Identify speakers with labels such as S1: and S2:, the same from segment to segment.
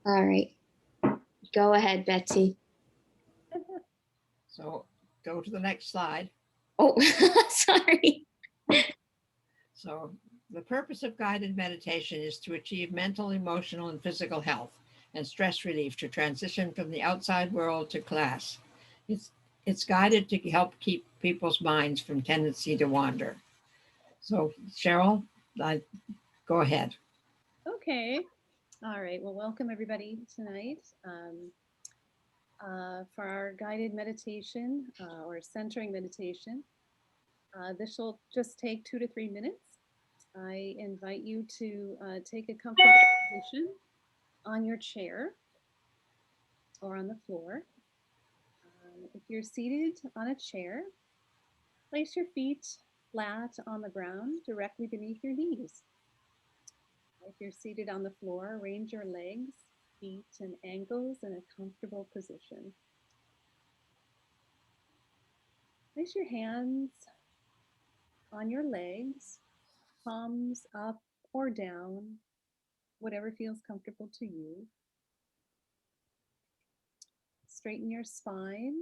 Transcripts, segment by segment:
S1: All right. Go ahead, Betsy.
S2: So go to the next slide.
S1: Oh, sorry.
S2: So the purpose of guided meditation is to achieve mental, emotional, and physical health and stress relief to transition from the outside world to class. It's, it's guided to help keep people's minds from tendency to wander. So Cheryl, go ahead.
S3: Okay. All right. Well, welcome everybody tonight for our guided meditation or centering meditation. This will just take 2 to 3 minutes. I invite you to take a comfortable position on your chair or on the floor. If you're seated on a chair, place your feet flat on the ground directly beneath your knees. If you're seated on the floor, arrange your legs, feet, and ankles in a comfortable position. Place your hands on your legs, palms up or down, whatever feels comfortable to you. Straighten your spine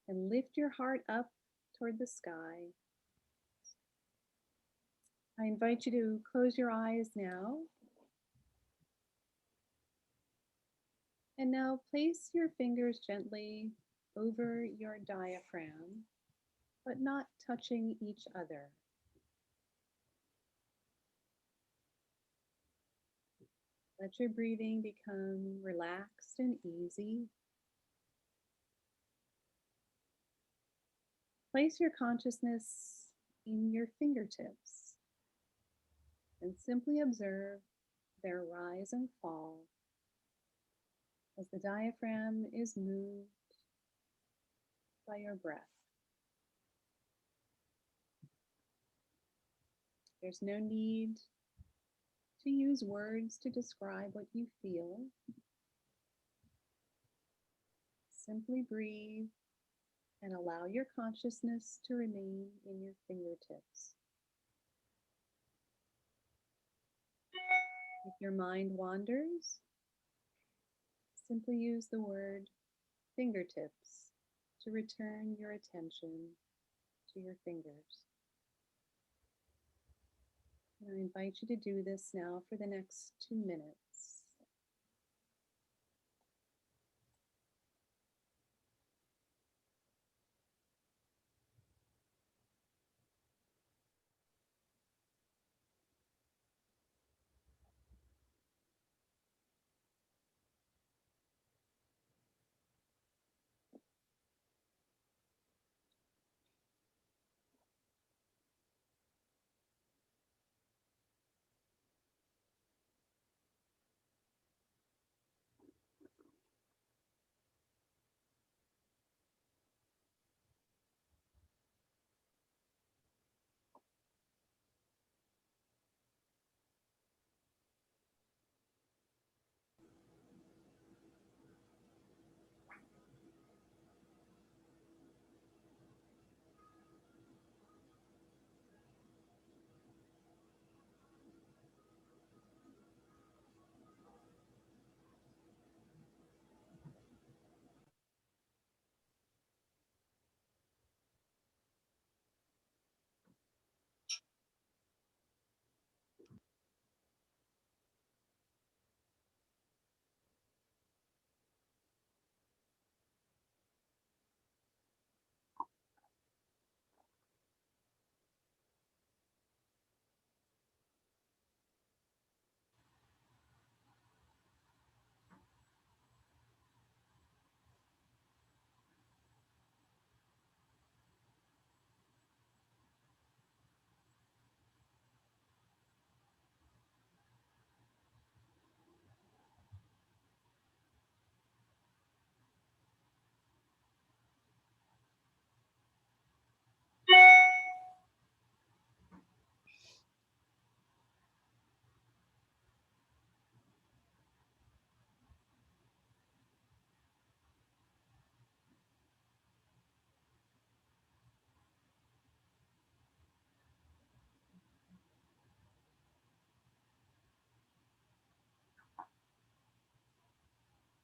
S3: and lift your heart up toward the sky. I invite you to close your eyes now. And now place your fingers gently over your diaphragm, but not touching each other. Let your breathing become relaxed and easy. Place your consciousness in your fingertips and simply observe their rise and fall as the diaphragm is moved by your breath. There's no need to use words to describe what you feel. Simply breathe and allow your consciousness to remain in your fingertips. If your mind wanders, simply use the word fingertips to return your attention to your fingers. And I invite you to do this now for the next 2 minutes.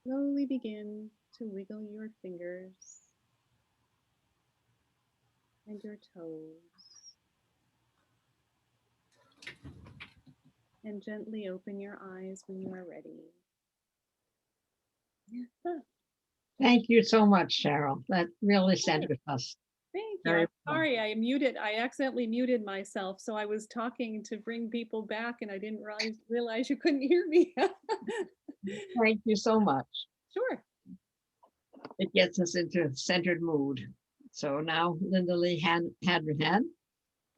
S3: Slowly begin to wiggle your fingers and your toes. And gently open your eyes when you are ready.
S2: Thank you so much, Cheryl. That really centers us.
S3: Thank you.
S2: Very
S3: I'm
S2: well.
S3: sorry, I accidentally muted myself. So I was talking to bring people back and I didn't realize you couldn't hear me.
S2: Thank you so much.
S3: Sure.
S2: It gets us into a centered mood. So now Linda Lee had her hand,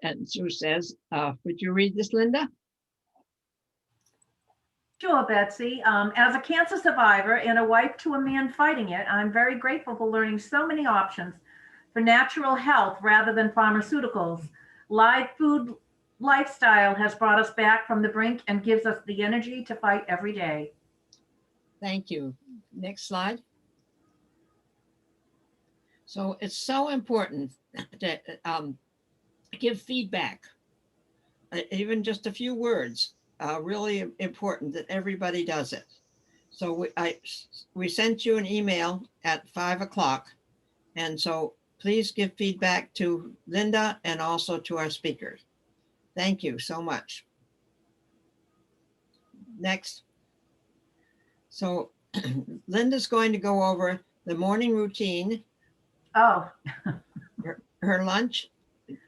S2: and Sue says, would you read this, Linda?
S4: Sure, Betsy. As a cancer survivor and a wife to a man fighting it, I'm very grateful for learning so many options for natural health rather than pharmaceuticals. Live food lifestyle has brought us back from the brink and gives us the energy to fight every day.
S2: Thank you. Next slide. So it's so important to give feedback, even just a few words, really important that everybody does it. So we sent you an email at 5 o'clock. And so please give feedback to Linda and also to our speakers. Thank you so much. Next. So Linda's going to go over the morning routine.
S4: Oh,
S2: Her lunch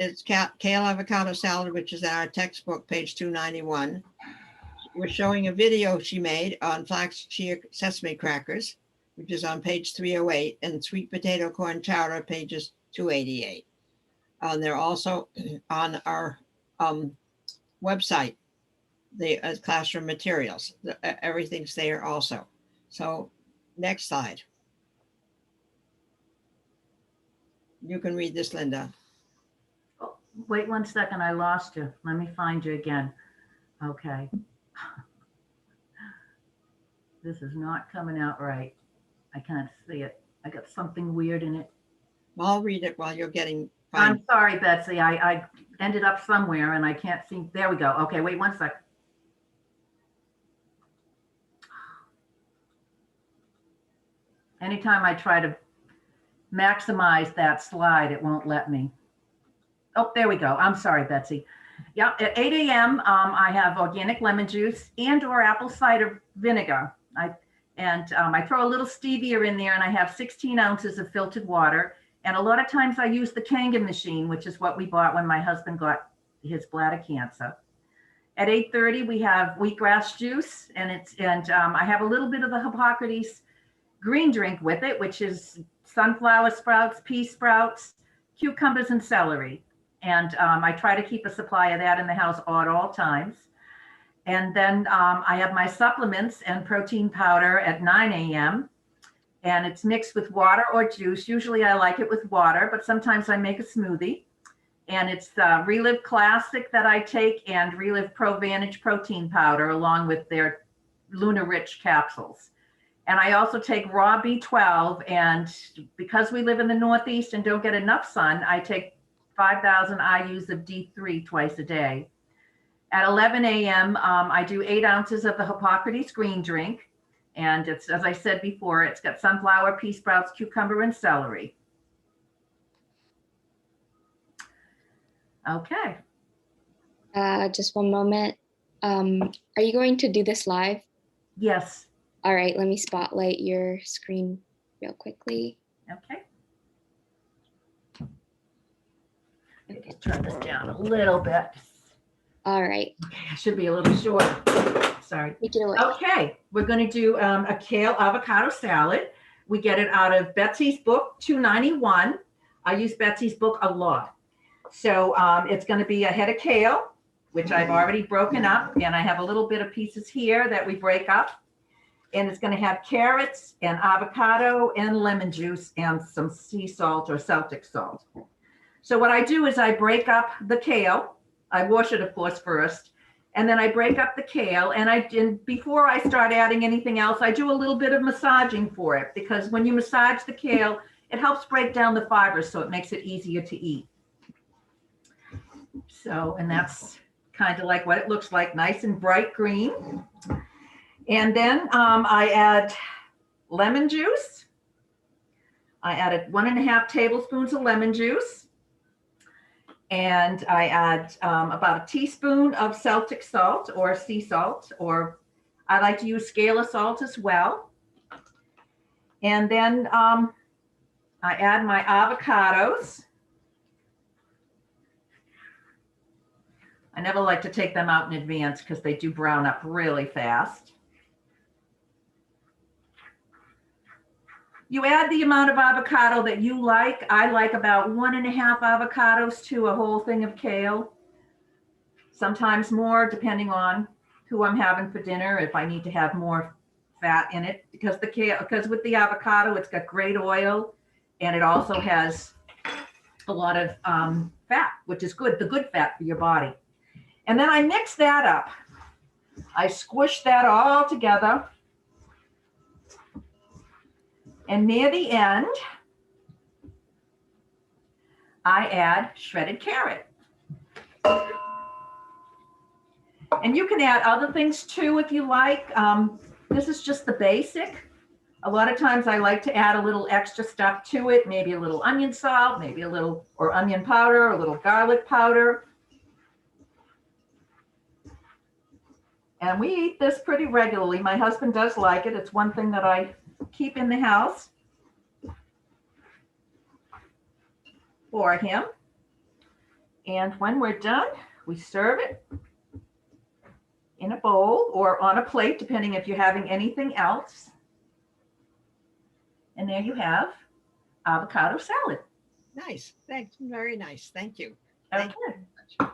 S2: is kale avocado salad, which is in our textbook, page 291. We're showing a video she made on flax chia sesame crackers, which is on page 308, and sweet potato corn chowder, pages 288. They're also on our website, the classroom materials. Everything's there also. So next slide. You can read this, Linda.
S4: oh, wait 1 second. I lost you. Let me find you again. Okay. This is not coming out right. I can't see it. I got something weird in it.
S2: I'll read it while you're getting
S4: I'm
S2: fine.
S4: sorry, Betsy. I ended up somewhere and I can't see. There we go. Okay, wait 1 second. Anytime I try to maximize that slide, it won't let me. Oh, there we go. I'm sorry, Betsy. Yeah, at 8 a.m., I have organic lemon juice and or apple cider vinegar. I throw a little stevia in there and I have 16 ounces of filtered water. And a lot of times I use the Kangen machine, which is what we bought when my husband got his bladder cancer. At 8:30, we have wheatgrass juice, and I have a little bit of the Hippocrates green drink with it, which is sunflower sprouts, pea sprouts, cucumbers, and celery. And I try to keep a supply of that in the house at all times. And then I have my supplements and protein powder at 9 a.m. And it's mixed with water or juice. Usually I like it with water, but sometimes I make a smoothie. And it's Relive Classic that I take and Relive Pro Vantage protein powder along with their Luna Rich capsules. And I also take raw B12. And because we live in the Northeast and don't get enough sun, I take 5,000 IUs of D3 twice a day. At 11 a.m., I do 8 ounces of the Hippocrates green drink. And it's, as I said before, it's got sunflower, pea sprouts, cucumber, and celery. Okay.
S1: Just one moment. Are you going to do this live?
S4: Yes.
S1: All right, let me spotlight your screen real quickly.
S4: Okay. Let's turn this down a little bit.
S1: All right,
S4: Okay, I should be a little shorter. Sorry.
S1: take it away.
S4: Okay, we're going to do a kale avocado salad. We get it out of Betsy's book, 291. I use Betsy's book a lot. So it's going to be a head of kale, which I've already broken up, and I have a little bit of pieces here that we break up. And it's going to have carrots and avocado and lemon juice and some sea salt or Celtic salt. So what I do is I break up the kale. I wash it, of course, first. And then I break up the kale. And before I start adding anything else, I do a little bit of massaging for it. Because when you massage the kale, it helps break down the fibers, so it makes it easier to eat. So, and that's kind of like what it looks like, nice and bright green. And then I add lemon juice. I added 1.5 tablespoons of lemon juice. And I add about a teaspoon of Celtic salt or sea salt, or I like to use Scala salt as well. And then I add my avocados. I never like to take them out in advance because they do brown up really fast. You add the amount of avocado that you like. I like about 1.5 avocados to a whole thing of kale. Sometimes more, depending on who I'm having for dinner, if I need to have more fat in it. Because with the avocado, it's got great oil, and it also has a lot of fat, which is good, the good fat for your body. And then I mix that up. I squish that all together. And near the end, I add shredded carrot. And you can add other things too if you like. This is just the basic. A lot of times I like to add a little extra stuff to it, maybe a little onion salt, maybe a little, or onion powder, a little garlic powder. And we eat this pretty regularly. My husband does like it. It's one thing that I keep in the house for him. And when we're done, we serve it in a bowl or on a plate, depending if you're having anything else. And there you have avocado salad.
S2: Nice. Thanks. Very nice. Thank you.
S4: Okay.
S2: Thank you.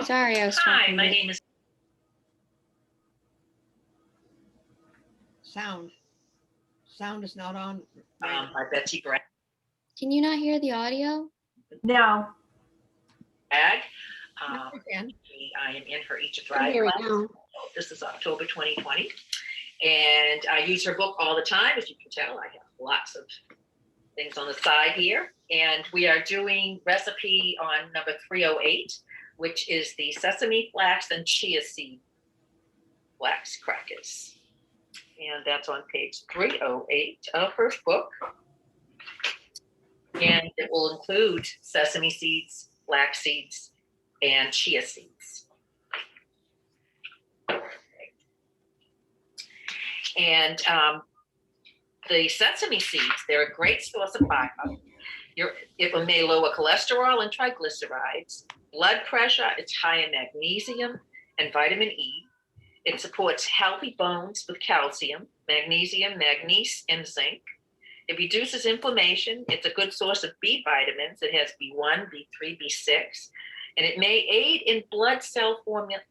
S1: Sorry, I was
S5: Hi,
S1: talking.
S5: my name is.
S2: Sound is not on.
S5: By Betsy Bragg.
S1: Can you not hear the audio?
S4: Now,
S5: I
S2: Again.
S5: am in her Eat to
S1: I
S5: Thrive
S1: hear it
S5: class.
S1: now.
S5: This is October 2020. And I use her book all the time. As you can tell, I have lots of things on the side here. And we are doing recipe on number 308, which is the sesame, flax, and chia seed flax crackers. And that's on page 308 of her book. And it will include sesame seeds, flax seeds, and chia seeds. And the sesame seeds, they're a great source of fiber. It may lower cholesterol and triglycerides, blood pressure. It's high in magnesium and vitamin E. It supports healthy bones with calcium, magnesium, manganese, and zinc. It reduces inflammation. It's a good source of B vitamins. It has B1, B3, B6, and it may aid in blood cell formation,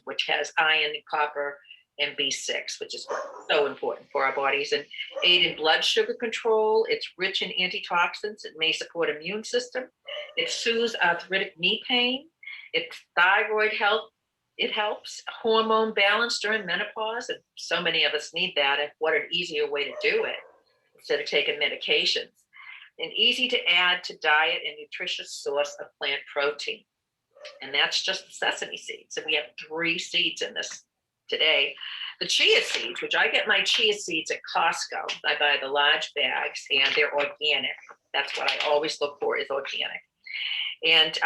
S5: which has iron, copper, and B6, which is so important for our bodies, and aid in blood sugar control. It's rich in antitoxins. It may support immune system. It soothes arthritic knee pain. It's thyroid health. It helps hormone balance during menopause, and so many of us need that. And what an easier way to do it instead of taking medications. An easy to add to diet and nutritious source of plant protein. And that's just the sesame seeds. And we have 3 seeds in this today. The chia seeds, which I get my chia seeds at Costco. I buy the large bags and they're organic. That's what I always look for, is organic. And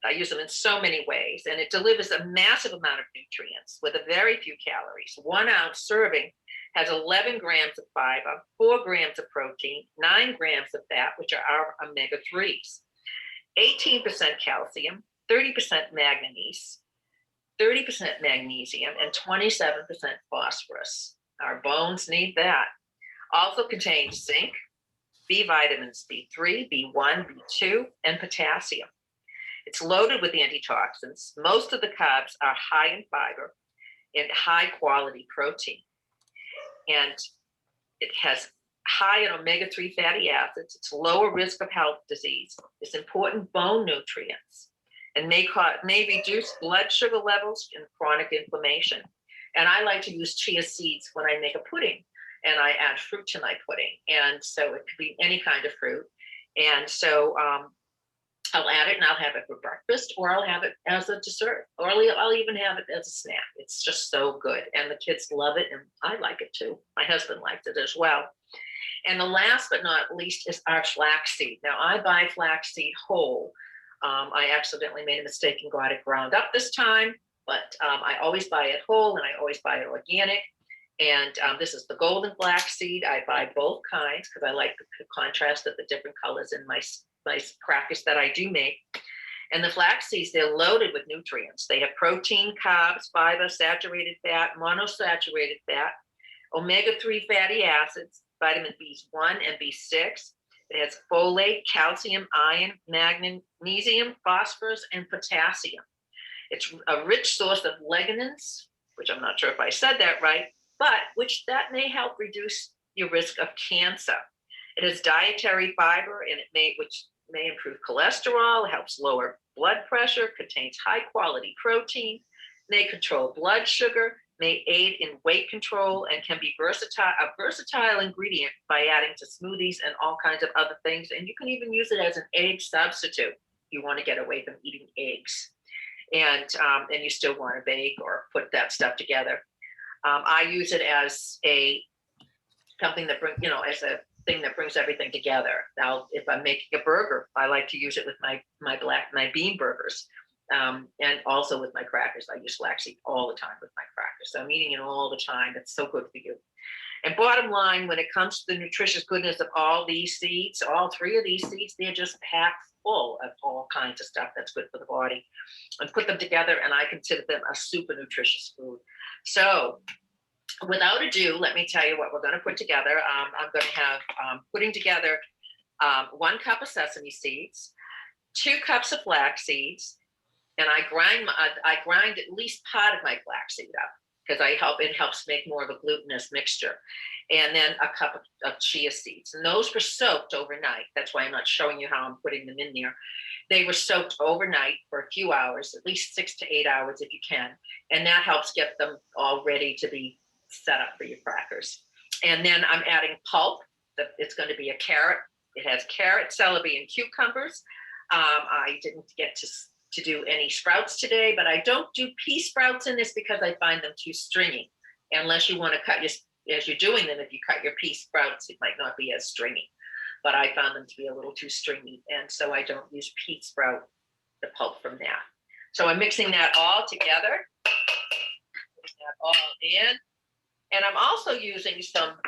S5: I use them in so many ways, and it delivers a massive amount of nutrients with a very few calories. 1 ounce serving has 11 grams of fiber, 4 grams of protein, 9 grams of fat, which are our omega-3s, 18% calcium, 30% manganese, 30% magnesium, and 27% phosphorus. Our bones need that. Also contains zinc, B vitamins B3, B1, B2, and potassium. It's loaded with antitoxins. Most of the carbs are high in fiber and high quality protein. And it has high in omega-3 fatty acids. It's lower risk of heart disease. It's important bone nutrients. and may reduce blood sugar levels and chronic inflammation. And I like to use chia seeds when I make a pudding, and I add fruit to my pudding. And so it could be any kind of fruit. And so I'll add it and I'll have it for breakfast, or I'll have it as a dessert, or I'll even have it as a snack. It's just so good. And the kids love it. And I like it too. My husband liked it as well. And the last but not least is our flaxseed. Now I buy flaxseed whole. I accidentally made a mistake and got it ground up this time, but I always buy it whole, and I always buy it organic. And this is the golden flaxseed. I buy both kinds because I like the contrast of the different colors in my crackers that I do make. And the flax seeds, they're loaded with nutrients. They have protein, carbs, fiber, saturated fat, monosaturated fat, omega-3 fatty acids, vitamin B1 and B6. It has folate, calcium, iron, magnesium, phosphorus, and potassium. It's a rich source of lignans, which I'm not sure if I said that right, but which that may help reduce your risk of cancer. It has dietary fiber, and which may improve cholesterol, helps lower blood pressure, contains high quality protein, may control blood sugar, may aid in weight control, and can be a versatile ingredient by adding to smoothies and all kinds of other things. And you can even use it as an egg substitute. You want to get away from eating eggs, and you still want to bake or put that stuff together. I use it as something that as a thing that brings everything together. Now, if I'm making a burger, I like to use it with my bean burgers, and also with my crackers. I use flaxseed all the time with my crackers. So I'm eating it all the time. It's so good for you. And bottom line, when it comes to the nutritious goodness of all these seeds, all three of these seeds, they're just packed full of all kinds of stuff that's good for the body. And put them together, and I consider them a super nutritious food. So without ado, let me tell you what we're going to put together. I'm going to have putting together 1 cup of sesame seeds, 2 cups of flax seeds, and I grind at least part of my flaxseed up because it helps make more of a glutinous mixture. And then a cup of chia seeds, and those were soaked overnight. That's why I'm not showing you how I'm putting them in there. They were soaked overnight for a few hours, at least 6 to 8 hours if you can, and that helps get them all ready to be set up for your crackers. And then I'm adding pulp. It's going to be a carrot. It has carrot, celery, and cucumbers. I didn't get to do any sprouts today, but I don't do pea sprouts in this because I find them too stringy. Unless you want to cut as you're doing them, if you cut your pea sprouts, it might not be as stringy. But I found them to be a little too stringy, and so I don't use pea sprout, the pulp from that. So I'm mixing that all together. Putting that all in. And I'm also using some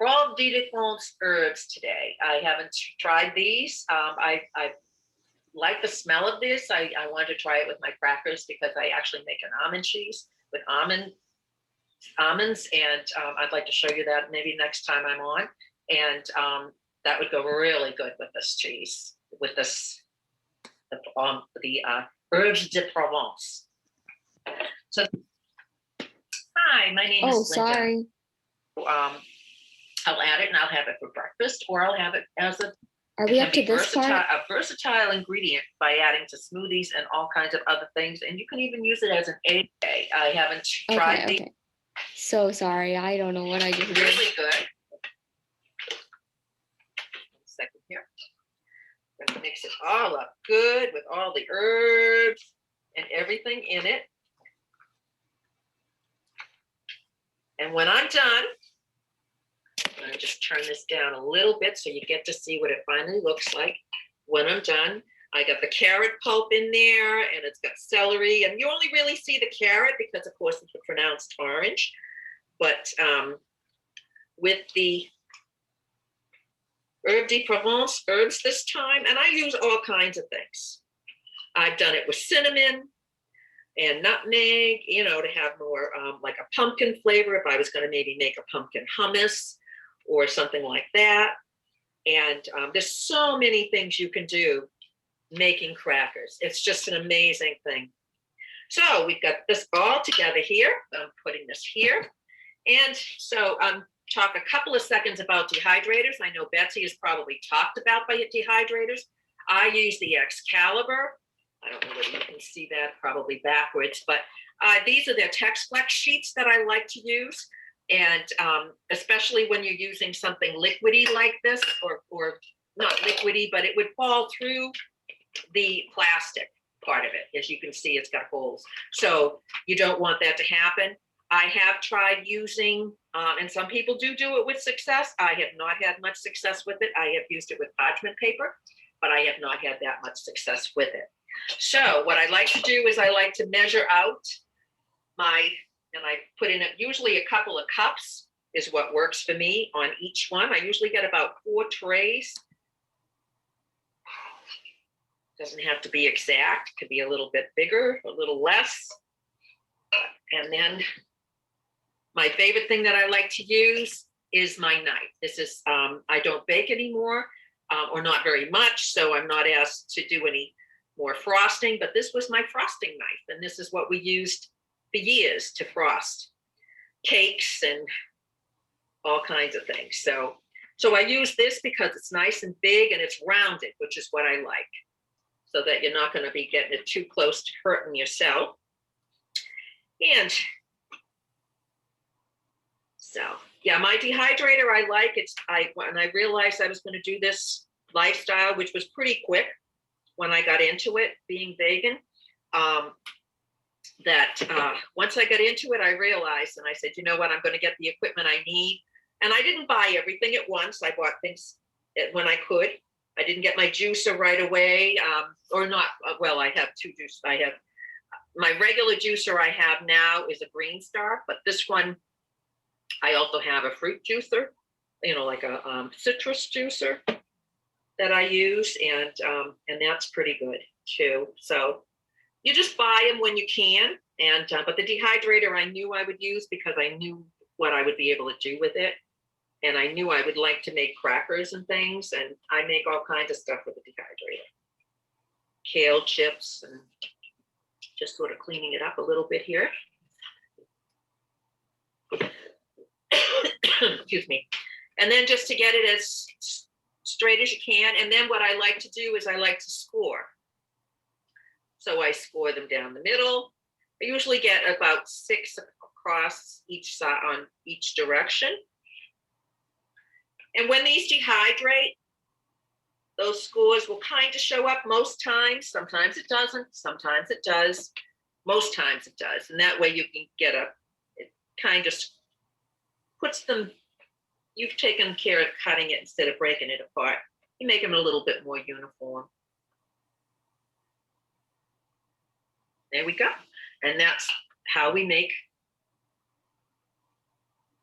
S5: Dehydrators herbs today. I haven't tried these. I like the smell of this. I wanted to try it with my crackers because I actually make an almond cheese with almonds, and I'd like to show you that maybe next time I'm on. And that would go really good with this cheese, with the herbs de Provence. So, hi, my name is Linda.
S1: Sorry.
S5: I'll add it and I'll have it for breakfast, or I'll have it as
S1: Are we up to this part?
S5: A versatile ingredient by adding to smoothies and all kinds of other things. And you can even use it as an egg. I haven't tried these.
S1: Okay. So sorry, I don't know what I just did.
S5: Really good. 1 second here. I'm going to mix it all up good with all the herbs and everything in it. And when I'm done, I'm going to just turn this down a little bit so you get to see what it finally looks like. When I'm done, I got the carrot pulp in there, and it's got celery, and you only really see the carrot because, of course, it's pronounced orange. But with the herb de Provence herbs this time, and I use all kinds of things. I've done it with cinnamon and nutmeg, to have more like a pumpkin flavor if I was going to maybe make a pumpkin hummus or something like that. And there's so many things you can do making crackers. It's just an amazing thing. So we've got this all together here. I'm putting this here. And so talk a couple of seconds about dehydrators. I know Betsy has probably talked about dehydrators. I use the Excalibur. I don't know whether you can see that, probably backwards, but these are their TexFlex sheets that I like to use. And especially when you're using something liquidy like this, or not liquidy, but it would fall through the plastic part of it. As you can see, it's got holes. So you don't want that to happen. I have tried using, and some people do it with success. I have not had much success with it. I have used it with parchment paper, but I have not had that much success with it. So what I like to do is I like to measure out and I put in usually a couple of cups is what works for me on each one. I usually get about 4 trays. Doesn't have to be exact, could be a little bit bigger, a little less. And then my favorite thing that I like to use is my knife. This is, I don't bake anymore, or not very much, so I'm not asked to do any more frosting, but this was my frosting knife. And this is what we used for years to frost cakes and all kinds of things. So I use this because it's nice and big and it's rounded, which is what I like, so that you're not going to be getting it too close to hurting yourself. And so, yeah, my dehydrator I like. When I realized I was going to do this lifestyle, which was pretty quick when I got into it, being vegan, once I got into it, I realized, and I said, you know what, I'm going to get the equipment I need. And I didn't buy everything at once. I bought things when I could. I didn't get my juicer right away, or not. Well, I have 2 juices. I have my regular juicer I have now is a Green Star, but this one, I also have a fruit juicer, like a citrus juicer that I use, and that's pretty good too. So you just buy them when you can, and but the dehydrator I knew I would use because I knew what I would be able to do with it. And I knew I would like to make crackers and things, and I make all kinds of stuff with the dehydrator. Kale chips, and just sort of cleaning it up a little bit here. Excuse me. And then just to get it as straight as you can. And then what I like to do is I like to score. So I score them down the middle. I usually get about 6 across each side on each direction. And when these dehydrate, those scores will kind of show up most times. Sometimes it doesn't, sometimes it does, most times it does. And that way you can get it kind of puts them, you've taken care of cutting it instead of breaking it apart. You make them a little bit more uniform. There we go. And that's how we make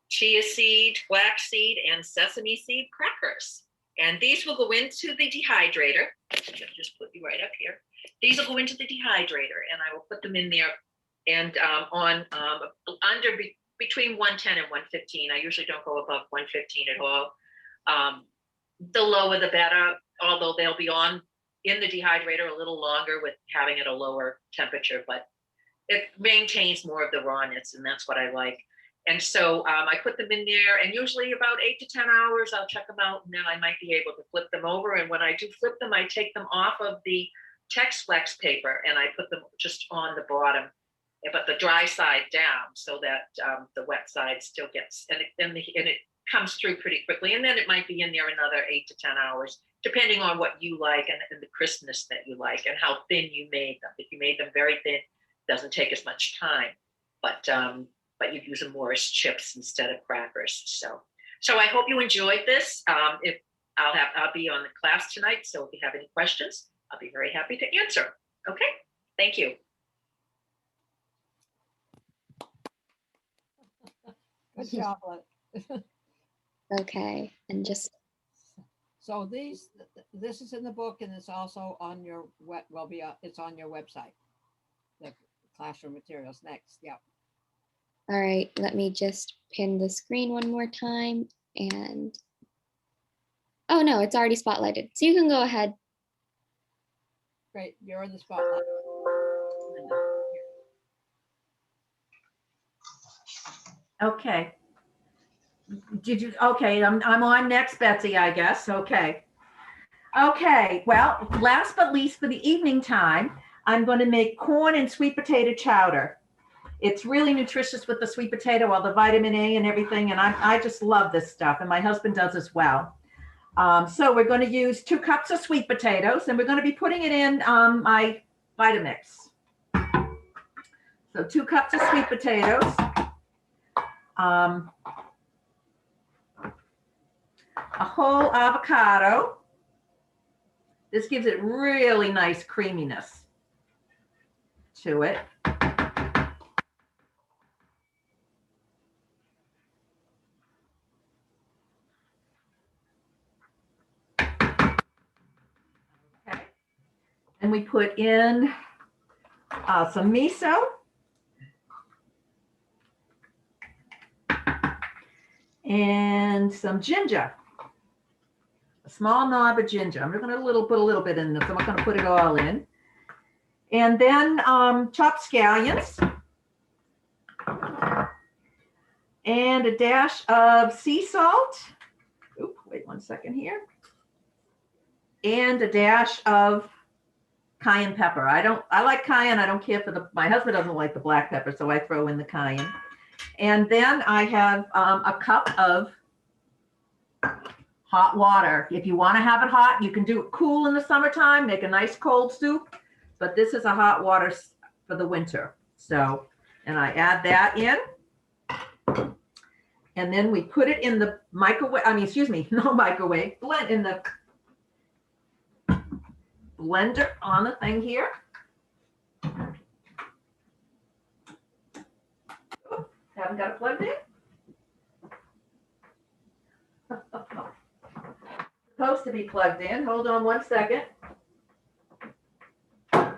S5: chia seed, flaxseed, and sesame seed crackers. And these will go into the dehydrator. Just put you right up here. These will go into the dehydrator, and I will put them in there and between 110 and 115. I usually don't go above 115 at all. The lower the better, although they'll be on in the dehydrator a little longer with having it a lower temperature, but it maintains more of the rawness, and that's what I like. And so I put them in there, and usually about 8 to 10 hours, I'll check them out, and then I might be able to flip them over. And when I do flip them, I take them off of the TexFlex paper, and I put them just on the bottom, but the dry side down, so that the wet side still gets, and it comes through pretty quickly. And then it might be in there another 8 to 10 hours, depending on what you like and the crispness that you like and how thin you made them. If you made them very thin, it doesn't take as much time, but you use them more as chips instead of crackers. So I hope you enjoyed this. I'll be on the class tonight, so if you have any questions, I'll be very happy to answer. Okay, thank you.
S2: Good job.
S1: Okay, and just
S2: So this is in the book, and it's also on your it's on your website. The classroom materials next. Yeah.
S1: all right. Let me just pin the screen one more time, and oh no, it's already spotlighted. So you can go ahead.
S2: Great, you're in the spotlight.
S4: Okay. Okay, I'm on next, Betsy, I guess. Okay. Okay, well, last but least for the evening time, I'm going to make corn and sweet potato chowder. It's really nutritious with the sweet potato, all the vitamin A and everything, and I just love this stuff, and my husband does as well. So we're going to use 2 cups of sweet potatoes, and we're going to be putting it in my Vitamix. So 2 cups of sweet potatoes. A whole avocado. This gives it really nice creaminess to it. Okay. And we put in some miso. And some ginger. A small knob of ginger. I'm going to put a little bit in this. I'm not going to put it all in. And then chopped scallions. And a dash of sea salt. Oop, wait 1 second here. And a dash of cayenne pepper. I like cayenne. I don't care for my husband doesn't like the black pepper, so I throw in the cayenne. And then I have a cup of hot water. If you want to have it hot, you can do it cool in the summertime, make a nice cold soup, but this is a hot water for the winter. So, and I add that in. And then we put it in the microwave, no microwave, in the blender on the thing here. Haven't got it plugged in. Supposed to be plugged in. Hold on 1 second. I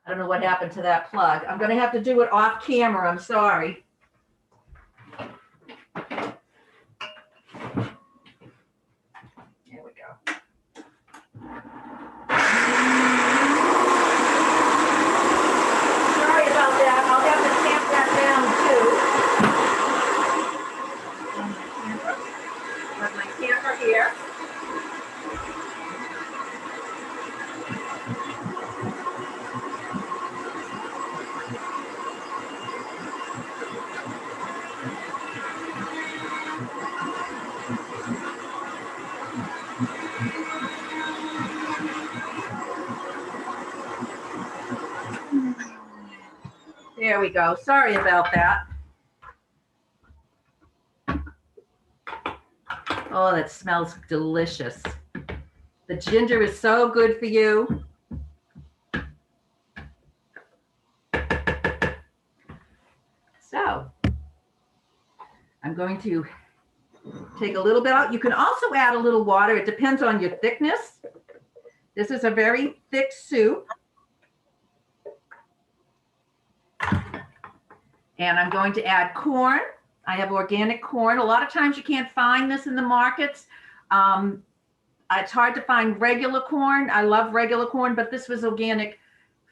S4: don't know what happened to that plug. I'm going to have to do it off camera. I'm sorry. Here we go. Sorry about that. I'll have to tamp that down too. Put my camera here. There we go. Sorry about that. Oh, that smells delicious. The ginger is so good for you. So I'm going to take a little bit out. You can also add a little water. It depends on your thickness. This is a very thick soup. And I'm going to add corn. I have organic corn. A lot of times you can't find this in the markets. It's hard to find regular corn. I love regular corn, but this was organic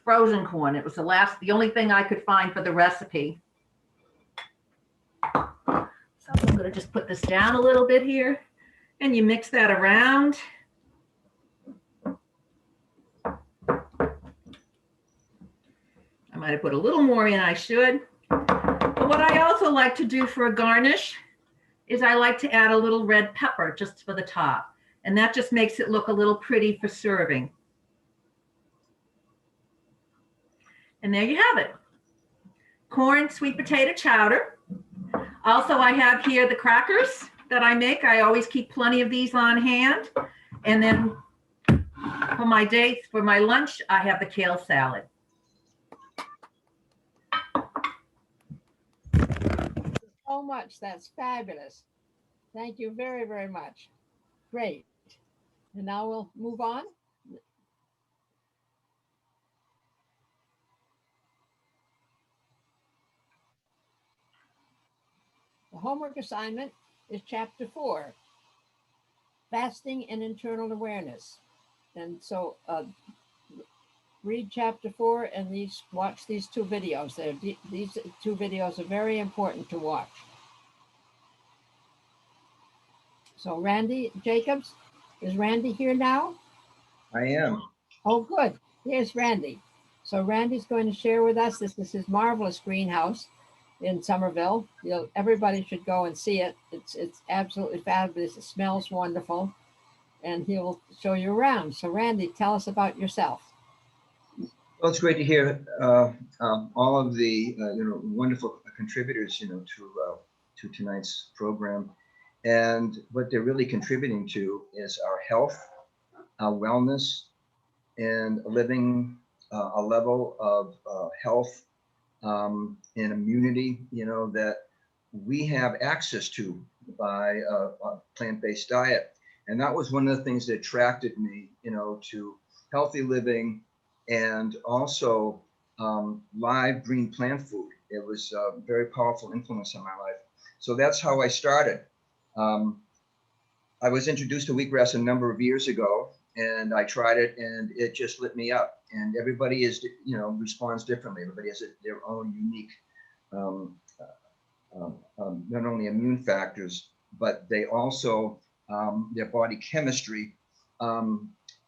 S4: frozen corn. It was the only thing I could find for the recipe. So I'm going to just put this down a little bit here, and you mix that around. I might have put a little more in, I should. But what I also like to do for a garnish is I like to add a little red pepper just for the top. And that just makes it look a little pretty for serving. And there you have it. Corn, sweet potato chowder. Also, I have here the crackers that I make. I always keep plenty of these on hand. And then for my lunch, I have the kale salad.
S2: So much. That's fabulous. Thank you very, very much. Great. And now we'll move on. The homework assignment is chapter 4, fasting and internal awareness. And so read chapter 4 and watch these 2 videos. These 2 videos are very important to watch. So Randy Jacobs, Is Randy here now?
S6: I am.
S2: Oh, good. Here's Randy. So Randy's going to share with us. This is his marvelous greenhouse in Somerville. Everybody should go and see it. It's absolutely fabulous. It smells wonderful, and he'll show you around. So Randy, tell us about yourself.
S6: Well, it's great to hear all of the wonderful contributors to tonight's program, and what they're really contributing to is our health, our wellness, and living a level of health and immunity, that we have access to by a plant-based diet. And that was one of the things that attracted me, to healthy living and also live green plant food. It was a very powerful influence on my life. So that's how I started. I was introduced to wheatgrass a number of years ago, and I tried it, and it just lit me up. And everybody responds differently. Everybody has their own unique, not only immune factors, but they also, their body chemistry,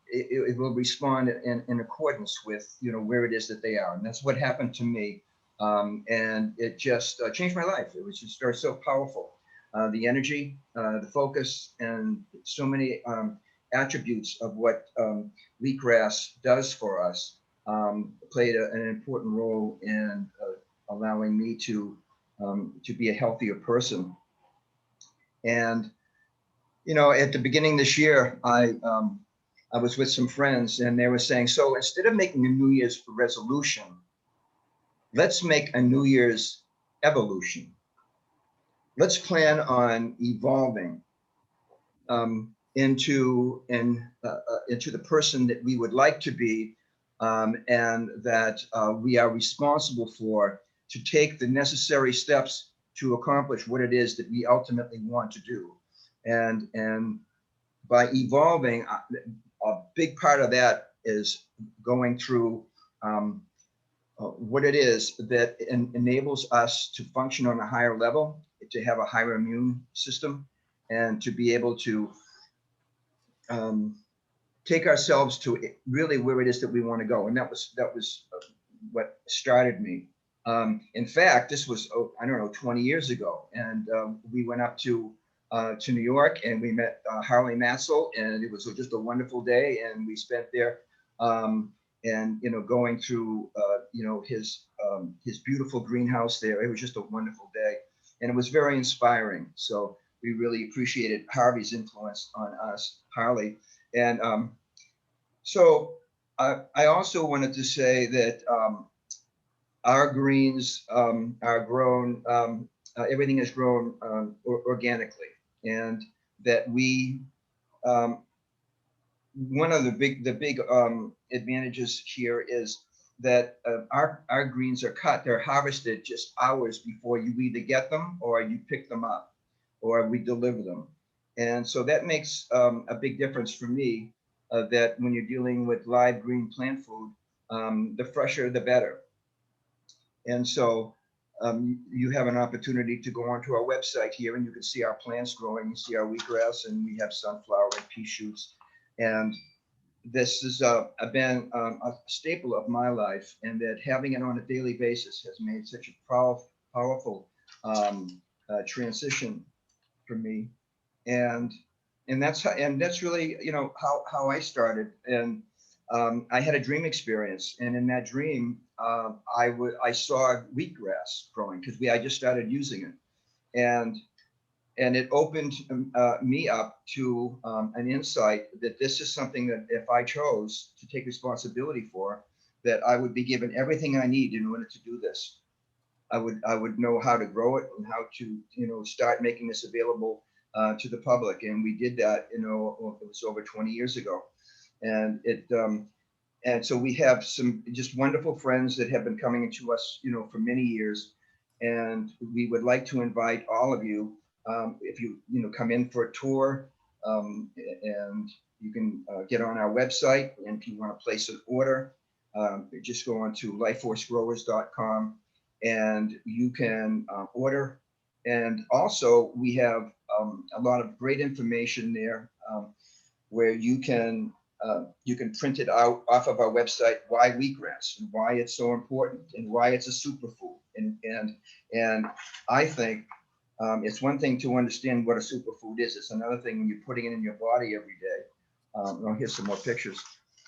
S6: it will respond in accordance with, where it is that they are. And that's what happened to me. And it just changed my life. It was just so powerful. The energy, the focus, and so many attributes of what wheatgrass does for us played an important role in allowing me to be a healthier person. And at the beginning this year, I was with some friends, and they were saying, so instead of making a New Year's resolution, let's make a New Year's evolution. Let's plan on evolving into the person that we would like to be, and that we are responsible for, to take the necessary steps to accomplish what it is that we ultimately want to do. And by evolving, a big part of that is going through what it is that enables us to function on a higher level, to have a higher immune system, and to be able to take ourselves to really where it is that we want to go. And that was what started me. In fact, this was, 20 years ago. And we went up to New York, and we met Harley Matzel, and it was just a wonderful day. And we spent there, and going through his beautiful greenhouse there. It was just a wonderful day, and it was very inspiring. So we really appreciated Harvey's influence on us, Harley. And so I also wanted to say that our greens are grown, everything is grown organically, and that we, one of the big advantages here is that our greens are cut, they're harvested just hours before you either get them or you pick them up or we deliver them. And so that makes a big difference for me, that when you're dealing with live green plant food, the fresher, the better. And so you have an opportunity to go onto our website here, and you can see our plants growing. You see our wheatgrass, and we have sunflower and pea shoots. And this has been a staple of my life, and that having it on a daily basis has made such a powerful transition for me. And that's really how I started. And I had a dream experience, and in that dream I saw wheatgrass growing, because I just started using it, and it opened me up to an insight that this is something that if I chose to take responsibility for, that I would be given everything I need in order to do this. I would know how to grow it and how to start making this available to the public. And we did that, it was over 20 years ago. And so we have some just wonderful friends that have been coming to us, for many years. And we would like to invite all of you, if you come in for a tour, and you can get on our website. And if you want to place an order, just go on to lifeforcegrowers.com and you can order. And also we have a lot of great information there. where you can print it out off of our website, why wheatgrass and why it's so important and why it's a superfood. And I think it's one thing to understand what a superfood is. It's another thing when you're putting it in your body every day. Here's some more pictures.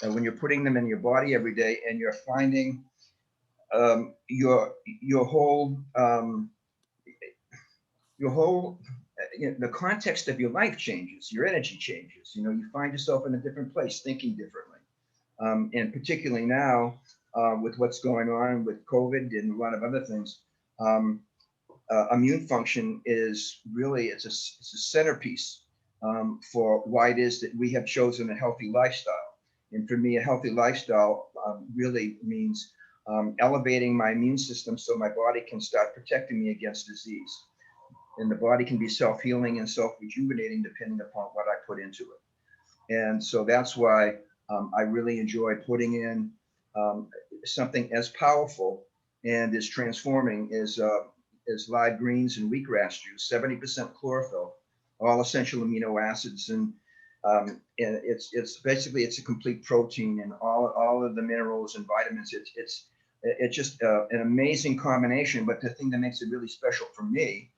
S6: When you're putting them in your body every day and you're finding your whole the context of your life changes, your energy changes. You find yourself in a different place, thinking differently. And particularly now with what's going on with COVID and a lot of other things, immune function is really, it's a centerpiece for why it is that we have chosen a healthy lifestyle. And for me, a healthy lifestyle really means elevating my immune system so my body can start protecting me against disease. And the body can be self-healing and self-rejuvenating depending upon what I put into it. And so that's why I really enjoy putting in something as powerful and as transforming as live greens and wheatgrass juice, 70% chlorophyll, all essential amino acids, and it's basically a complete protein and all of the minerals and vitamins. It's just an amazing combination. But the thing that makes it really special for me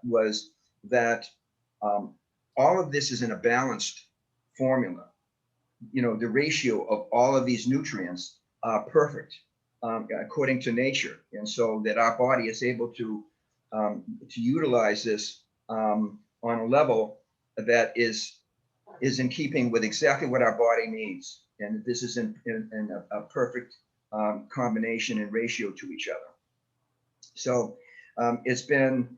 S6: was that all of this is in a balanced formula. The ratio of all of these nutrients are perfect according to nature, and so that our body is able to utilize this on a level that is in keeping with exactly what our body needs. And this is in a perfect combination and ratio to each other. So it's been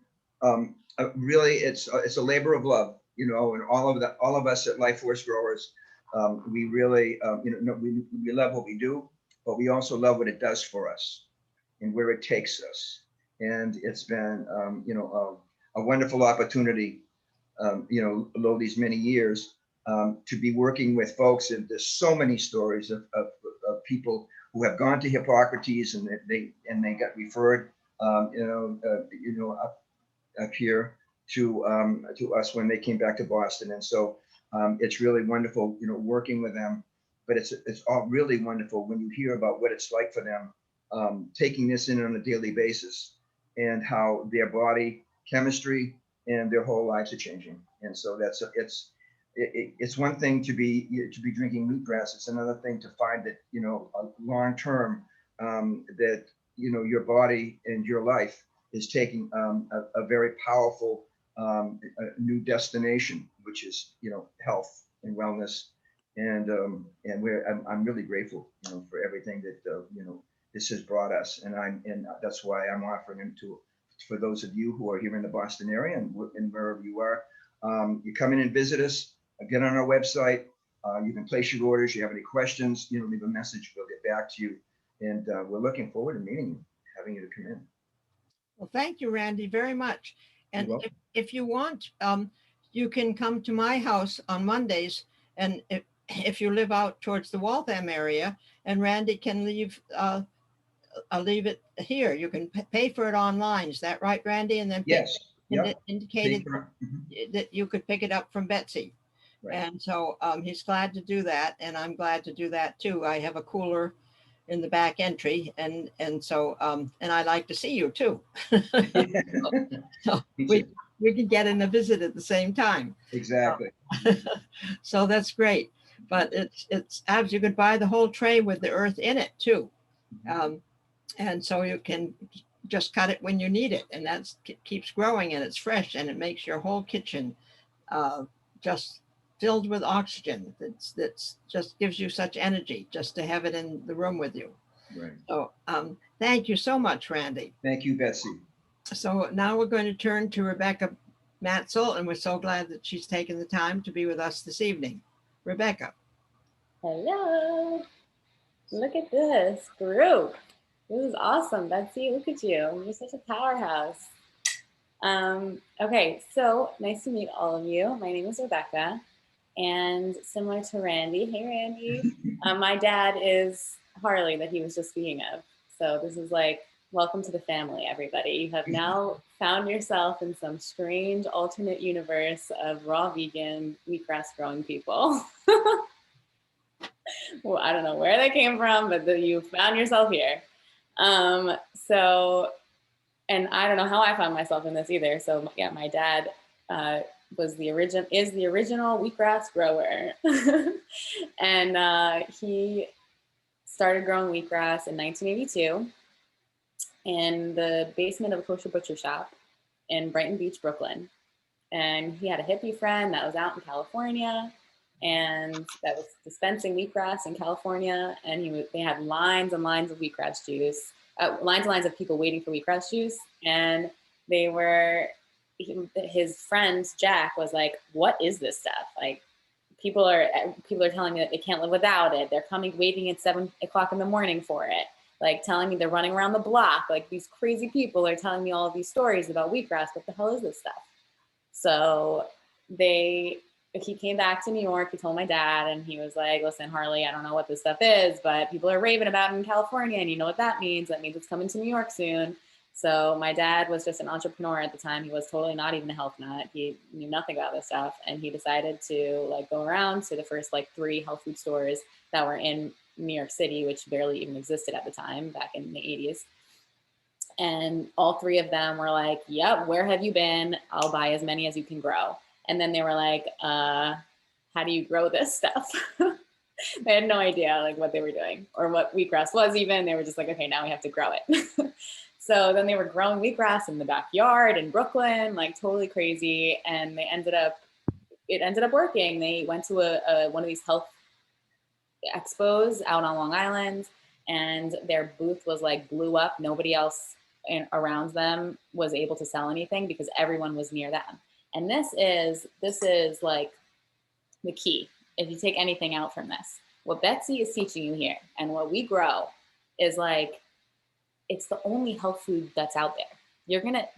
S6: really, it's a labor of love, and all of us at Life Force Growers, we really, we love what we do, but we also love what it does for us and where it takes us. And it's been, a wonderful opportunity, all these many years, to be working with folks. And there's so many stories of people who have gone to Hippocrates and they got referred, up here to us when they came back to Boston. And so it's really wonderful, working with them. But it's all really wonderful when you hear about what it's like for them taking this in on a daily basis and how their body chemistry and their whole lives are changing. And so it's one thing to be drinking wheatgrass. It's another thing to find that long term that your body and your life is taking a very powerful new destination, which is health and wellness. And I'm really grateful for everything that this has brought us. And that's why I'm offering them for those of you who are here in the Boston area and wherever you are. You come in and visit us. Get on our website. You can place your orders. You have any questions, leave a message. We'll get back to you. And we're looking forward to meeting you, having you to come in.
S2: Well, thank you, Randy, very much. And
S6: You're welcome.
S2: if you want, you can come to my house on Mondays. And if you live out towards the Waltham area, and Randy can leave, I'll leave it here. You can pay for it online. Is that right, Randy? And then
S6: Yes. Yep.
S2: Indicated that you could pick it up from Betsy. Right. And so he's glad to do that. And I'm glad to do that too. I have a cooler in the back entry. And so, and I like to see you too. So we can get in a visit at the same time.
S6: Exactly.
S2: So that's great. But it's abs. You could buy the whole tray with the earth in it too. And so you can just cut it when you need it, and that keeps growing and it's fresh and it makes your whole kitchen just filled with oxygen. That's just gives you such energy just to have it in the room with you.
S6: Right.
S2: So thank you so much, Randy.
S6: Thank you, Betsy.
S2: So now we're going to turn to Rebecca Matzel, and we're so glad that she's taken the time to be with us this evening. Rebecca.
S7: Hello. Look at this group. This is awesome, Betsy. Look at you. You're such a powerhouse. Okay, so nice to meet all of you. My name is Rebecca, and similar to Randy, hey Randy, my dad is Harley that he was just speaking of. So this is like welcome to the family, everybody. You have now found yourself in some strange alternate universe of raw vegan wheatgrass growing people. Well, I don't know where they came from, but you found yourself here. And I don't know how I found myself in this either. So yeah, my dad is the original wheatgrass grower. And he started growing wheatgrass in 1982 in the basement of a kosher butcher shop in Brighton Beach, Brooklyn. And he had a hippie friend that was out in California and that was dispensing wheatgrass in California. And they had lines and lines of wheatgrass juice, lines and lines of people waiting for wheatgrass juice. And his friend Jack was like, what is this stuff? Like, people are telling me that they can't live without it. They're waiting at 7 o'clock in the morning for it. Like, telling me they're running around the block. Like, these crazy people are telling me all of these stories about wheatgrass. What the hell is this stuff? So he came back to New York. He told my dad, and he was like, listen, Harley, I don't know what this stuff is, but people are raving about it in California, and you know what that means. That means it's coming to New York soon. So my dad was just an entrepreneur at the time. He was totally not even a health nut. He knew nothing about this stuff. And he decided to go around to the first 3 health food stores that were in New York City, which barely even existed at the time back in the 80s. And all 3 of them were like, yep, where have you been? I'll buy as many as you can grow. And then they were like, how do you grow this stuff? They had no idea what they were doing or what wheatgrass was even. They were just like, okay, now we have to grow it. So then they were growing wheatgrass in the backyard in Brooklyn, totally crazy. And it ended up working. They went to one of these health expos out on Long Island, and their booth was blew up. Nobody else around them was able to sell anything because everyone was near them. And this is the key. If you take anything out from this, what Betsy is teaching you here and what we grow is it's the only health food that's out there. You're gonna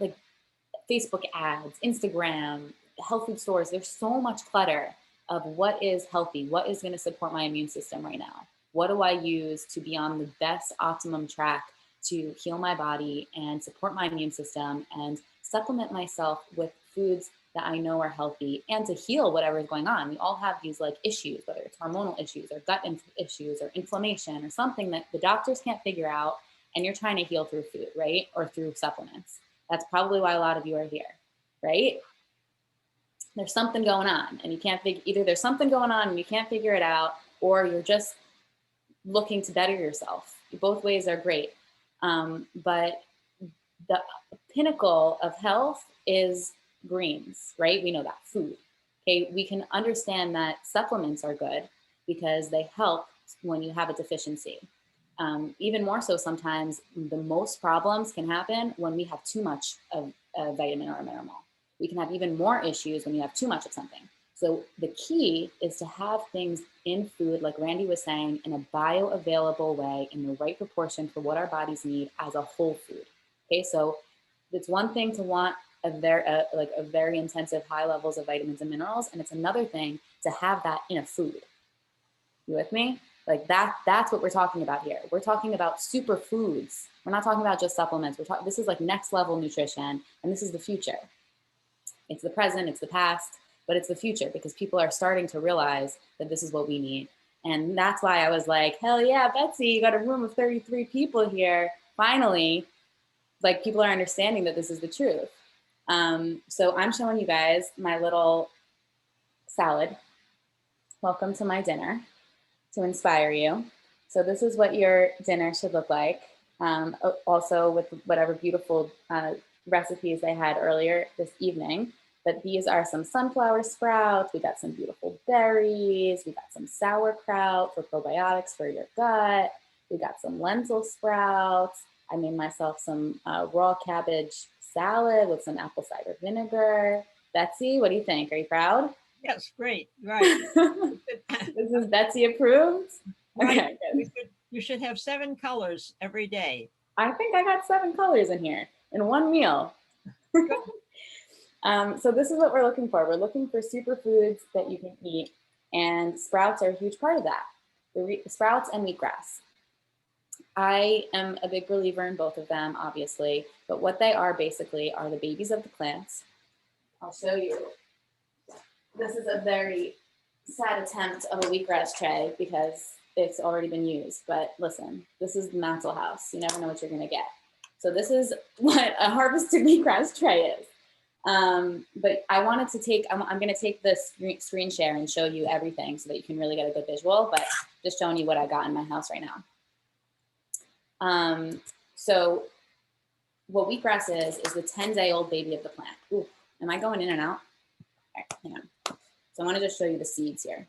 S7: Facebook ads, Instagram, health food stores. There's so much clutter of what is healthy, what is gonna support my immune system right now. What do I use to be on the best optimum track to heal my body and support my immune system and supplement myself with foods that I know are healthy and to heal whatever is going on. We all have these issues, whether it's hormonal issues or gut issues or inflammation or something that the doctors can't figure out, and you're trying to heal through food, right? Or through supplements. That's probably why a lot of you are here, right? There's something going on and you can't either there's something going on and you can't figure it out, or you're just looking to better yourself. Both ways are great. But the pinnacle of health is greens, right? We know that, food. Okay, we can understand that supplements are good because they help when you have a deficiency. Even more so sometimes, the most problems can happen when we have too much of a vitamin or a mineral. We can have even more issues when you have too much of something. So the key is to have things in food, like Randy was saying, in a bioavailable way, in the right proportion for what our bodies need as a whole food. Okay, so it's one thing to want a very intensive high levels of vitamins and minerals, and it's another thing to have that in a food. You with me? That's what we're talking about here. We're talking about superfoods. We're not talking about just supplements. This is next level nutrition, and this is the future. It's the present, it's the past, but it's the future because people are starting to realize that this is what we need. And that's why I was like, hell yeah, Betsy, you got a room of 33 people here. Finally, people are understanding that this is the truth. So I'm showing you guys my little salad. Welcome to my dinner to inspire you. So this is what your dinner should look like. Also with whatever beautiful recipes I had earlier this evening. But these are some sunflower sprouts. We got some beautiful berries. We got some sauerkraut for probiotics for your gut. We got some lentil sprouts. I made myself some raw cabbage salad with some apple cider vinegar. Betsy, what do you think? Are you proud?
S2: Yes, great. Right.
S7: This is Betsy approved?
S2: Right.
S7: Okay, good.
S2: You should have 7 colors every day.
S7: I think I got 7 colors in here in one meal. So this is what we're looking for. We're looking for superfoods that you can eat, and sprouts are a huge part of that. The sprouts and wheatgrass. I am a big believer in both of them, obviously, but what they are basically are the babies of the plants. I'll show you. This is a very sad attempt of a wheatgrass tray because it's already been used, but listen, this is the Matzel house. You never know what you're gonna get. So this is what a harvested wheatgrass tray is. But I wanted to take, I'm gonna take this screen share and show you everything so that you can really get a good visual, but just showing you what I got in my house right now. So what wheatgrass is the 10-day-old baby of the plant. Ooh, am I going in and out? All right, hang on. So I want to just show you the seeds here.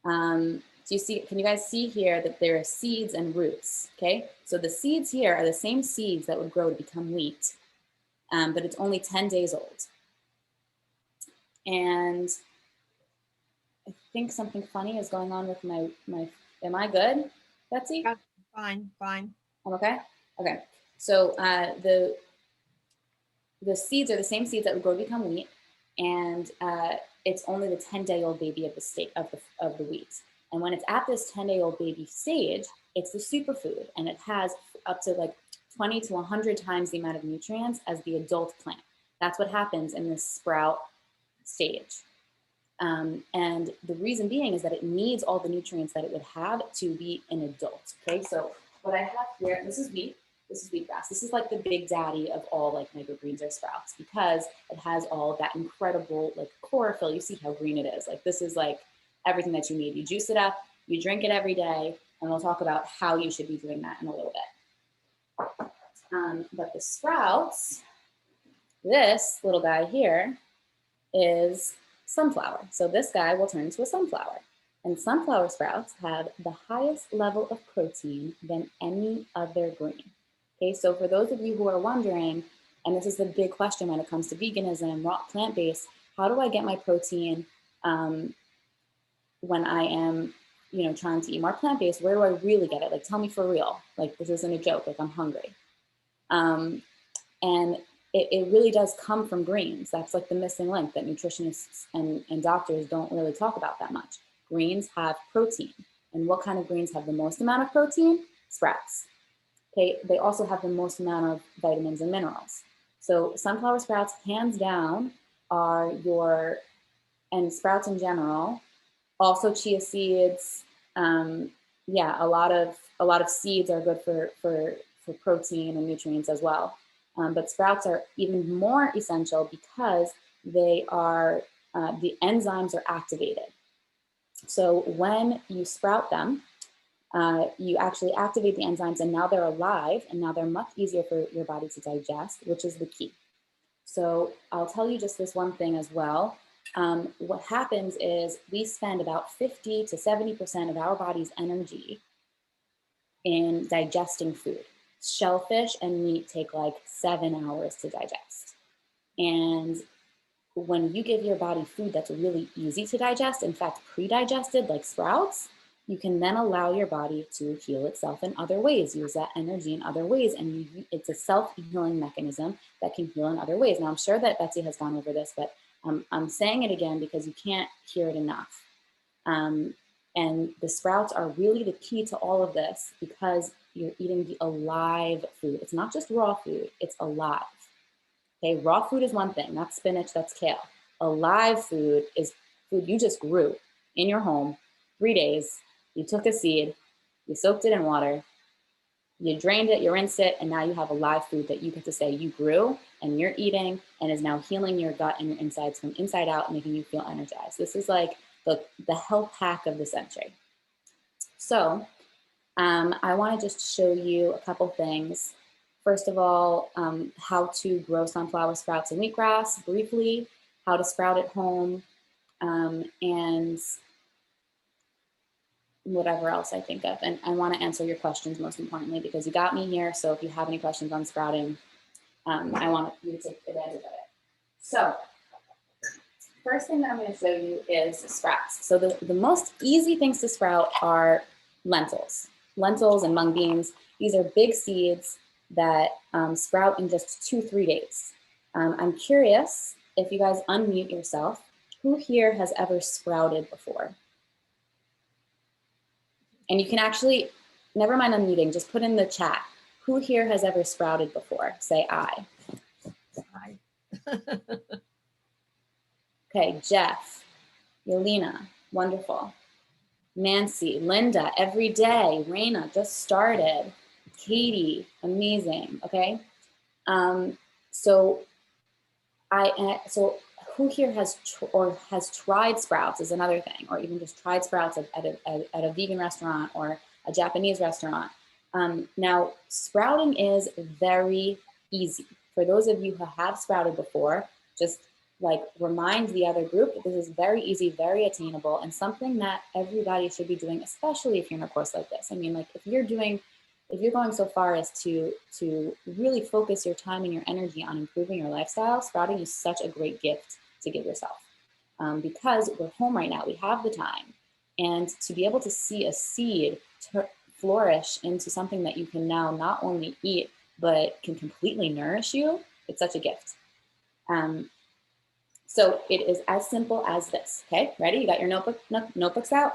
S7: Do you see, can you guys see here that there are seeds and roots, okay? So the seeds here are the same seeds that would grow to become wheat, but it's only 10 days old. And I think something funny is going on with my am I good, Betsy?
S2: Yeah, fine, fine.
S7: I'm okay? Okay. So the seeds are the same seeds that would grow to become wheat, and it's only the 10-day-old baby of the state of the wheat. And when it's at this 10-day-old baby stage, it's the superfood, and it has up to like 20 to 100 times the amount of nutrients as the adult plant. That's what happens in this sprout stage. And the reason being is that it needs all the nutrients that it would have to be an adult. Okay, so what I have here, this is wheat. This is wheatgrass. This is like the big daddy of all like microgreens or sprouts because it has all of that incredible like chlorophyll. You see how green it is. Like this is like everything that you need. You juice it up, you drink it every day, and we'll talk about how you should be doing that in a little bit. But the sprouts, this little guy here is sunflower. So this guy will turn into a sunflower. And sunflower sprouts have the highest level of protein than any other green. Okay, so for those of you who are wondering, and this is the big question when it comes to veganism, raw plant-based, how do I get my protein when I am, you know, trying to eat more plant-based? Where do I really get it? Like, tell me for real. Like, this isn't a joke. Like, I'm hungry. And it really does come from greens. That's like the missing link that nutritionists and doctors don't really talk about that much. Greens have protein. And what kind of greens have the most amount of protein? Sprouts. Okay, they also have the most amount of vitamins and minerals. So sunflower sprouts, hands down, are your, and sprouts in general, also chia seeds. Yeah, a lot of seeds are good for protein and nutrients as well. But sprouts are even more essential because they are, the enzymes are activated. So when you sprout them, you actually activate the enzymes and now they're alive and now they're much easier for your body to digest, which is the key. So I'll tell you just this one thing as well. What happens is we spend about 50 to 70% of our body's energy in digesting food. Shellfish and meat take like 7 hours to digest. And when you give your body food that's really easy to digest, in fact, pre-digested like sprouts, you can then allow your body to heal itself in other ways, use that energy in other ways. And it's a self-healing mechanism that can heal in other ways. Now, I'm sure that Betsy has gone over this, but I'm saying it again because you can't hear it enough. And the sprouts are really the key to all of this because you're eating the alive food. It's not just raw food, it's alive. Okay, raw food is one thing, that's spinach, that's kale. Alive food is food you just grew in your home, 3 days. You took a seed, you soaked it in water, you drained it, you rinsed it, and now you have a live food that you get to say you grew and you're eating and is now healing your gut and your insides from inside out, making you feel energized. This is like the health hack of the century. So I want to just show you a couple things. First of all, how to grow sunflower sprouts and wheatgrass briefly, how to sprout at home, and whatever else I think of. And I want to answer your questions most importantly because you got me here. So if you have any questions on sprouting, I want you to take advantage of it. So first thing that I'm going to show you is sprouts. So the most easy things to sprout are lentils and mung beans. These are big seeds that sprout in just 2-3 days. I'm curious if you guys unmute yourself, who here has ever sprouted before? And you can actually never mind unmuting, just put in the chat. Who here has ever sprouted before? Say I. Okay, Jeff, Yelena, wonderful. Nancy, Linda, every day. Raina just started. Katie, amazing. Okay. So who here has tried sprouts is another thing, or even just tried sprouts at a vegan restaurant or a Japanese restaurant. Now, sprouting is very easy. For those of you who have sprouted before, just like remind the other group that this is very easy, very attainable, and something that everybody should be doing, especially if you're in a course like this. I mean, like if you're going so far as to really focus your time and your energy on improving your lifestyle, sprouting is such a great gift to give yourself. Because we're home right now, we have the time, and to be able to see a seed flourish into something that you can now not only eat, but can completely nourish you, it's such a gift. So it is as simple as this, okay? Ready? You got your notebooks out?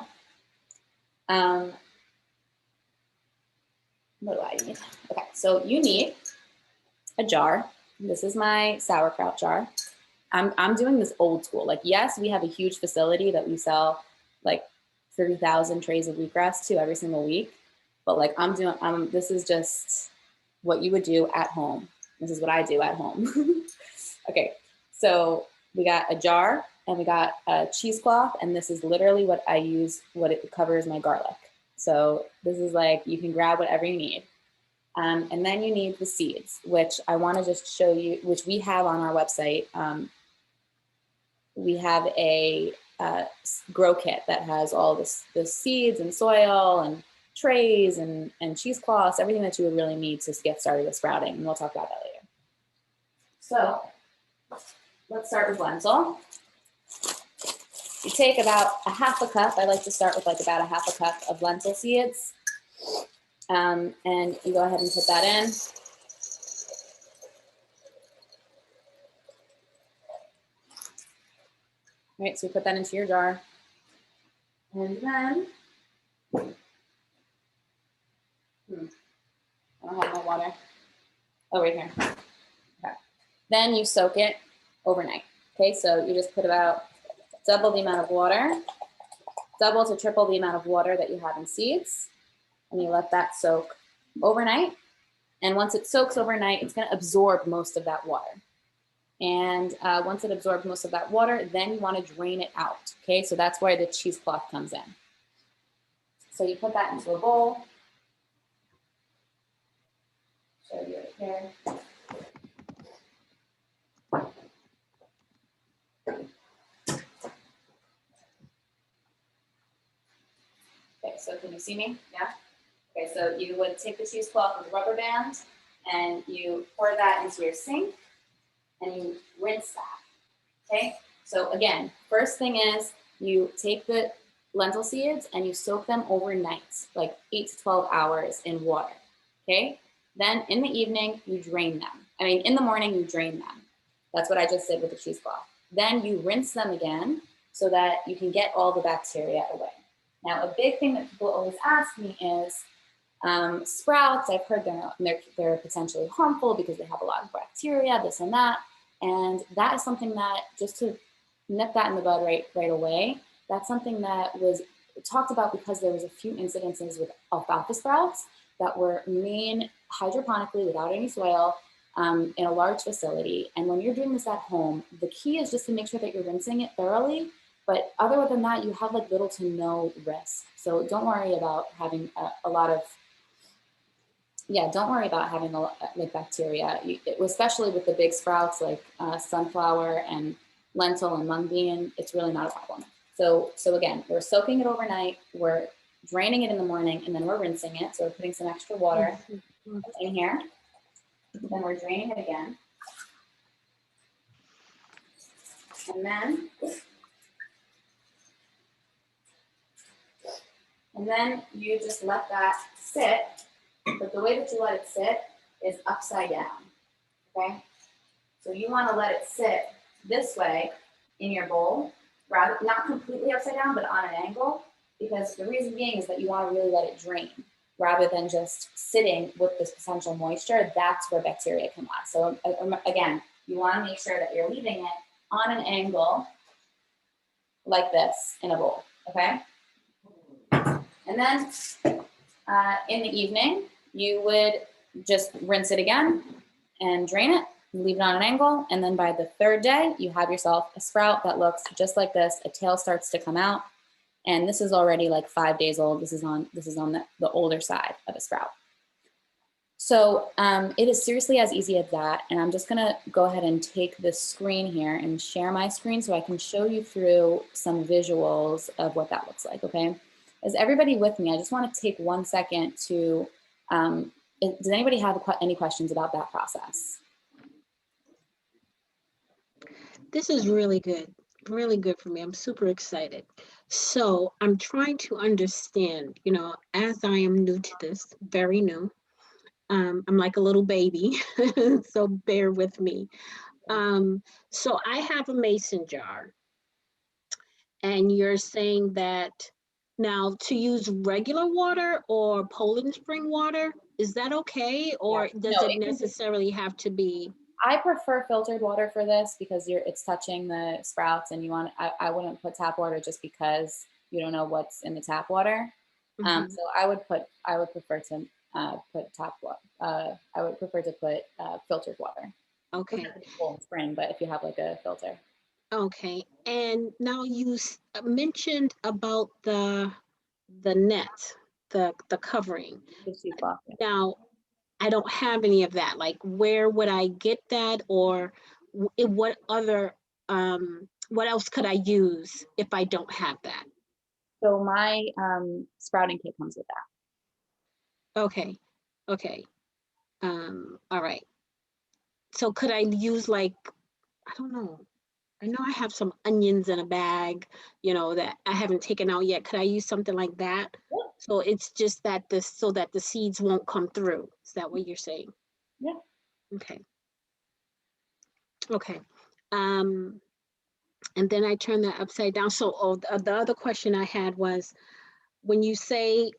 S7: What do I need? Okay, so you need a jar. This is my sauerkraut jar. I'm doing this old school. Like, yes, we have a huge facility that we sell like 30,000 trays of wheatgrass to every single week. But like this is just what you would do at home. This is what I do at home. Okay, so we got a jar and we got a cheesecloth, and this is literally what I use, what it covers my garlic. So this is like, you can grab whatever you need. And then you need the seeds, which I want to just show you, which we have on our website. We have a grow kit that has all the seeds and soil and trays and cheesecloths, everything that you would really need to get started with sprouting. And we'll talk about that later. So let's start with lentil. You take about a half a cup. I like to start with like about a half a cup of lentil seeds. And you go ahead and put that in. All right, so you put that into your jar. And then, I don't have my water. Oh, right here. Okay. Then you soak it overnight. Okay, so you just put about double the amount of water, double to triple the amount of water that you have in seeds, and you let that soak overnight. And once it soaks overnight, it's going to absorb most of that water. And once it absorbs most of that water, then you want to drain it out. Okay, so that's where the cheesecloth comes in. So you put that into a bowl. Show you right here. Okay, so can you see me? Yeah? Okay, so you would take the cheesecloth with a rubber band and you pour that into your sink and you rinse that, okay? So again, first thing is you take the lentil seeds and you soak them overnight, like 8 to 12 hours in water, okay? Then in the evening, you drain them. I mean, in the morning, you drain them. That's what I just did with the cheesecloth. Then you rinse them again so that you can get all the bacteria away. Now, a big thing that people always ask me is, sprouts, I've heard they're potentially harmful because they have a lot of bacteria, this and that. And that is something that, just to nip that in the bud right away, that's something that was talked about because there was a few incidences with alfalfa sprouts that were made hydroponically without any soil in a large facility. And when you're doing this at home, the key is just to make sure that you're rinsing it thoroughly. But other than that, you have like little to no risk. So don't worry about having don't worry about having like bacteria, especially with the big sprouts like sunflower and lentil and mung bean. It's really not a problem. So again, we're soaking it overnight, we're draining it in the morning, and then we're rinsing it. So we're putting some extra water in here. Then we're draining it again. And then you just let that sit. But the way that you let it sit is upside down, okay? So you want to let it sit this way in your bowl, rather not completely upside down, but on an angle, because the reason being is that you want to really let it drain. rather than just sitting with this potential moisture, that's where bacteria can last. So again, you want to make sure that you're leaving it on an angle like this in a bowl, okay? And then in the evening, you would just rinse it again and drain it, leave it on an angle, and then by the third day, you have yourself a sprout that looks just like this. A tail starts to come out, and this is already like 5 days old. This is on the older side of a sprout. So it is seriously as easy as that, and I'm just gonna go ahead and take this screen here and share my screen so I can show you through some visuals of what that looks like, okay? Is everybody with me? I just want to take 1 second to, does anybody have any questions about that process?
S8: This is really good for me. I'm super excited. So I'm trying to understand, you know, as I am new to this, very new, I'm like a little baby, so bear with me. So I have a mason jar, and you're saying that now to use regular water or Poland Spring water, is that okay? Or does
S7: No,
S8: it necessarily have to be?
S7: I prefer filtered water for this because it's touching the sprouts, and I wouldn't put tap water just because you don't know what's in the tap water.
S8: Mhm.
S7: So I would prefer to put tap water. I would prefer to put filtered water.
S8: Okay.
S7: Poland Spring, but if you have like a filter.
S8: Okay, and now you mentioned about the net, the covering. Now, I don't have any of that. Like, where would I get that, or what other what else could I use if I don't have that?
S7: So my sprouting kit comes with that.
S8: Okay, okay, all right. So could I use, like, I don't know. I know I have some onions in a bag, you know, that I haven't taken out yet. Could I use something like that?
S7: Yeah.
S8: So it's just that so that the seeds won't come through. Is that what you're saying?
S7: Yeah.
S8: Okay. Okay. And then I turn that upside down. So the other question I had was, when you say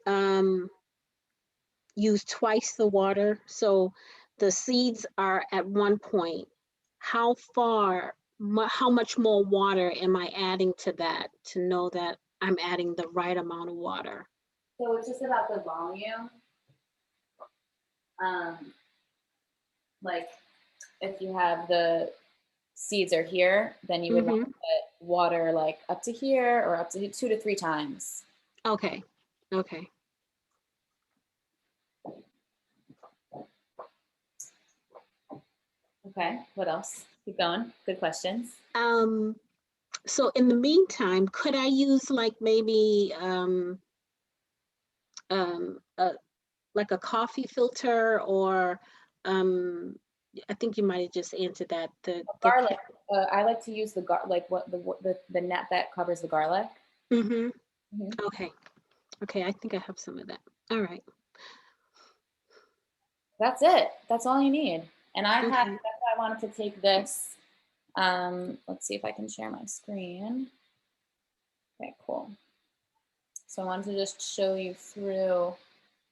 S8: use twice the water, so the seeds are at one point, how much more water am I adding to that to know that I'm adding the right amount of water?
S7: So it's just about the volume. Like if you have the seeds are here, then you would want to put water like up to here or up to 2 to 3 times.
S8: Okay. Okay.
S7: Okay. What else? Keep going. Good questions.
S8: So in the meantime, could I use like maybe like a coffee filter, or I think you might have just answered that. The
S7: garlic. I like to use the net that covers the garlic.
S8: Okay. Okay. I think I have some of that. All right.
S7: That's it. That's all you need. And that's why I wanted to take this. Let's see if I can share my screen. Okay, cool. So I wanted to just show you through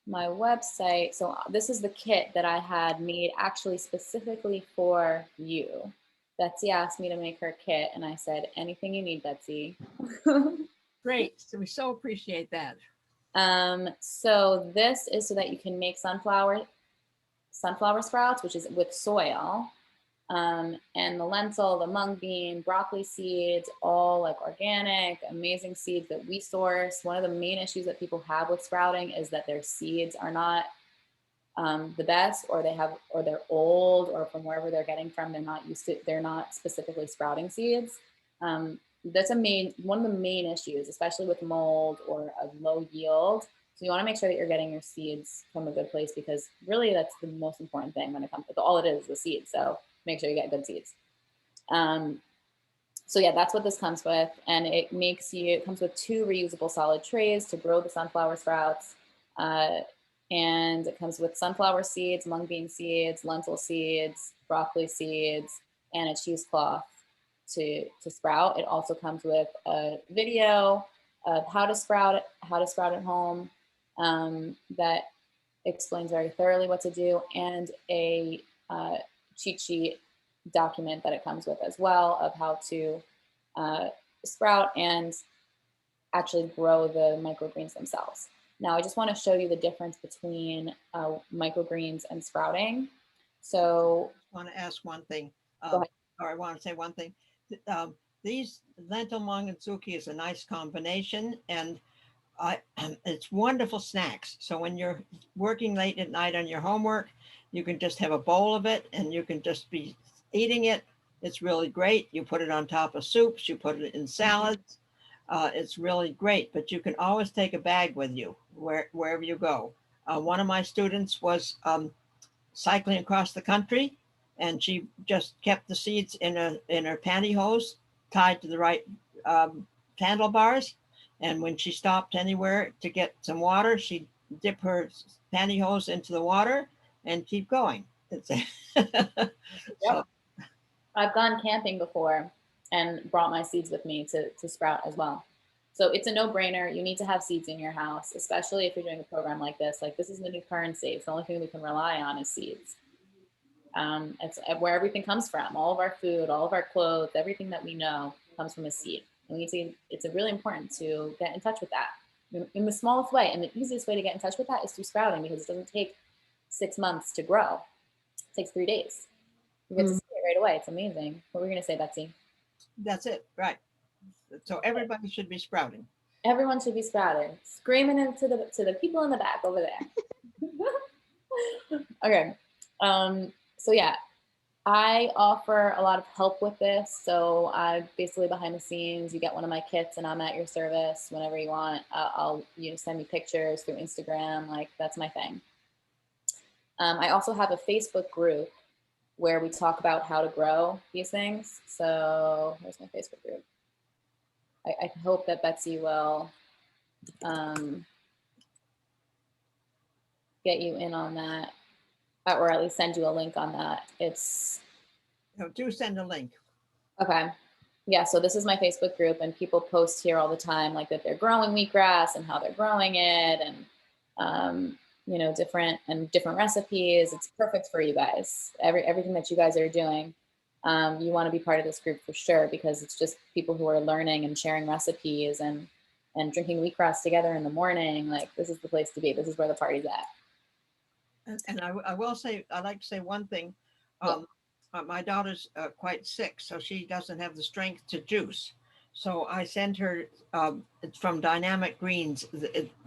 S7: my website. So this is the kit that I had made actually specifically for you. Betsy asked me to make her kit, and I said, anything you need, Betsy.
S2: Great. So we so appreciate that.
S7: So this is so that you can make sunflower sprouts, which is with soil. And the lentil, the mung bean, broccoli seeds, all like organic, amazing seeds that we source. One of the main issues that people have with sprouting is that their seeds are not the best, or they're old, or from wherever they're getting from, they're not specifically sprouting seeds. That's one of the main issues, especially with mold or a low yield. So you want to make sure that you're getting your seeds from a good place, because really that's the most important thing when it comes to all it is the seeds. So make sure you get good seeds. So yeah, that's what this comes with. And it comes with 2 reusable solid trays to grow the sunflower sprouts. And it comes with sunflower seeds, mung bean seeds, lentil seeds, broccoli seeds, and a cheesecloth to sprout. It also comes with a video of how to sprout at home that explains very thoroughly what to do, and a cheat sheet document that it comes with as well of how to sprout and actually grow the microgreens themselves. Now, I just want to show you the difference between microgreens and sprouting. So,
S2: I want to ask one thing,
S7: go ahead.
S2: or I want to say one thing. These lentil, mung, and zucchini is a nice combination, and it's wonderful snacks. So when you're working late at night on your homework, you can just have a bowl of it, and you can just be eating it. It's really great. You put it on top of soups. You put it in salads. It's really great, but you can always take a bag with you wherever you go. One of my students was cycling across the country, and she just kept the seeds in her pantyhose tied to the right handlebars. And when she stopped anywhere to get some water, she'd dip her pantyhose into the water and keep going. So,
S7: I've gone camping before and brought my seeds with me to sprout as well. So it's a no-brainer. You need to have seeds in your house, especially if you're doing a program like this. Like, this is the new currency. It's the only thing we can rely on is seeds. It's where everything comes from. All of our food, all of our clothes, everything that we know comes from a seed. And we need to, it's really important to get in touch with that in the smallest way. And the easiest way to get in touch with that is through sprouting, because it doesn't take 6 months to grow. It takes 3 days. You get to see it right away. It's amazing. What were you going to say, Betsy?
S2: that's it, right? So everybody should be sprouting.
S7: Everyone should be sprouting, screaming into the people in the back over there. Okay. So yeah, I offer a lot of help with this. So I basically behind the scenes, you get one of my kits and I'm at your service whenever you want. I'll send me pictures through Instagram. Like, that's my thing. I also have a Facebook group where we talk about how to grow these things. So here's my Facebook group. I hope that Betsy will get you in on that, or at least send you a link on that. It's
S2: Do send a link.
S7: okay. Yeah, so this is my Facebook group, and people post here all the time, like that they're growing wheatgrass and how they're growing it, and different recipes. It's perfect for you guys. Everything that you guys are doing. You want to be part of this group for sure, because it's just people who are learning and sharing recipes and drinking wheatgrass together in the morning. Like, this is the place to be. This is where the party's at.
S2: And I will say, I'd like to say one thing. My daughter's quite sick, so she doesn't have the strength to juice. So I send her, it's from Dynamic Greens.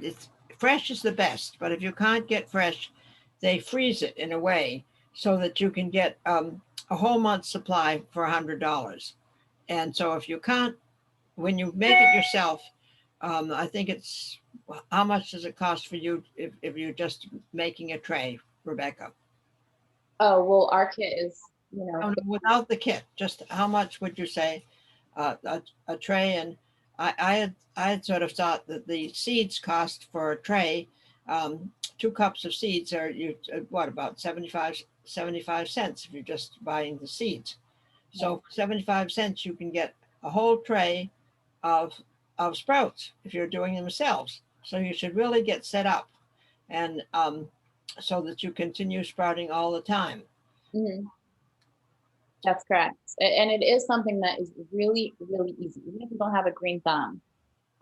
S2: It's fresh is the best, but if you can't get fresh, they freeze it in a way so that you can get a whole month's supply for $100. And so if you can't, when you make it yourself, I think it's, how much does it cost for you if you're just making a tray, Rebecca?
S7: Oh, well, our kit is,
S2: without the kit, just how much would you say a tray? And I had sort of thought that the seeds cost for a tray, 2 cups of seeds are about 75 cents if you're just buying the seeds. So for 75 cents, you can get a whole tray of sprouts if you're doing them yourselves. So you should really get set up, and so that you continue sprouting all the time.
S7: Mm-hmm. That's correct. And it is something that is really, really easy. Even if you don't have a green thumb,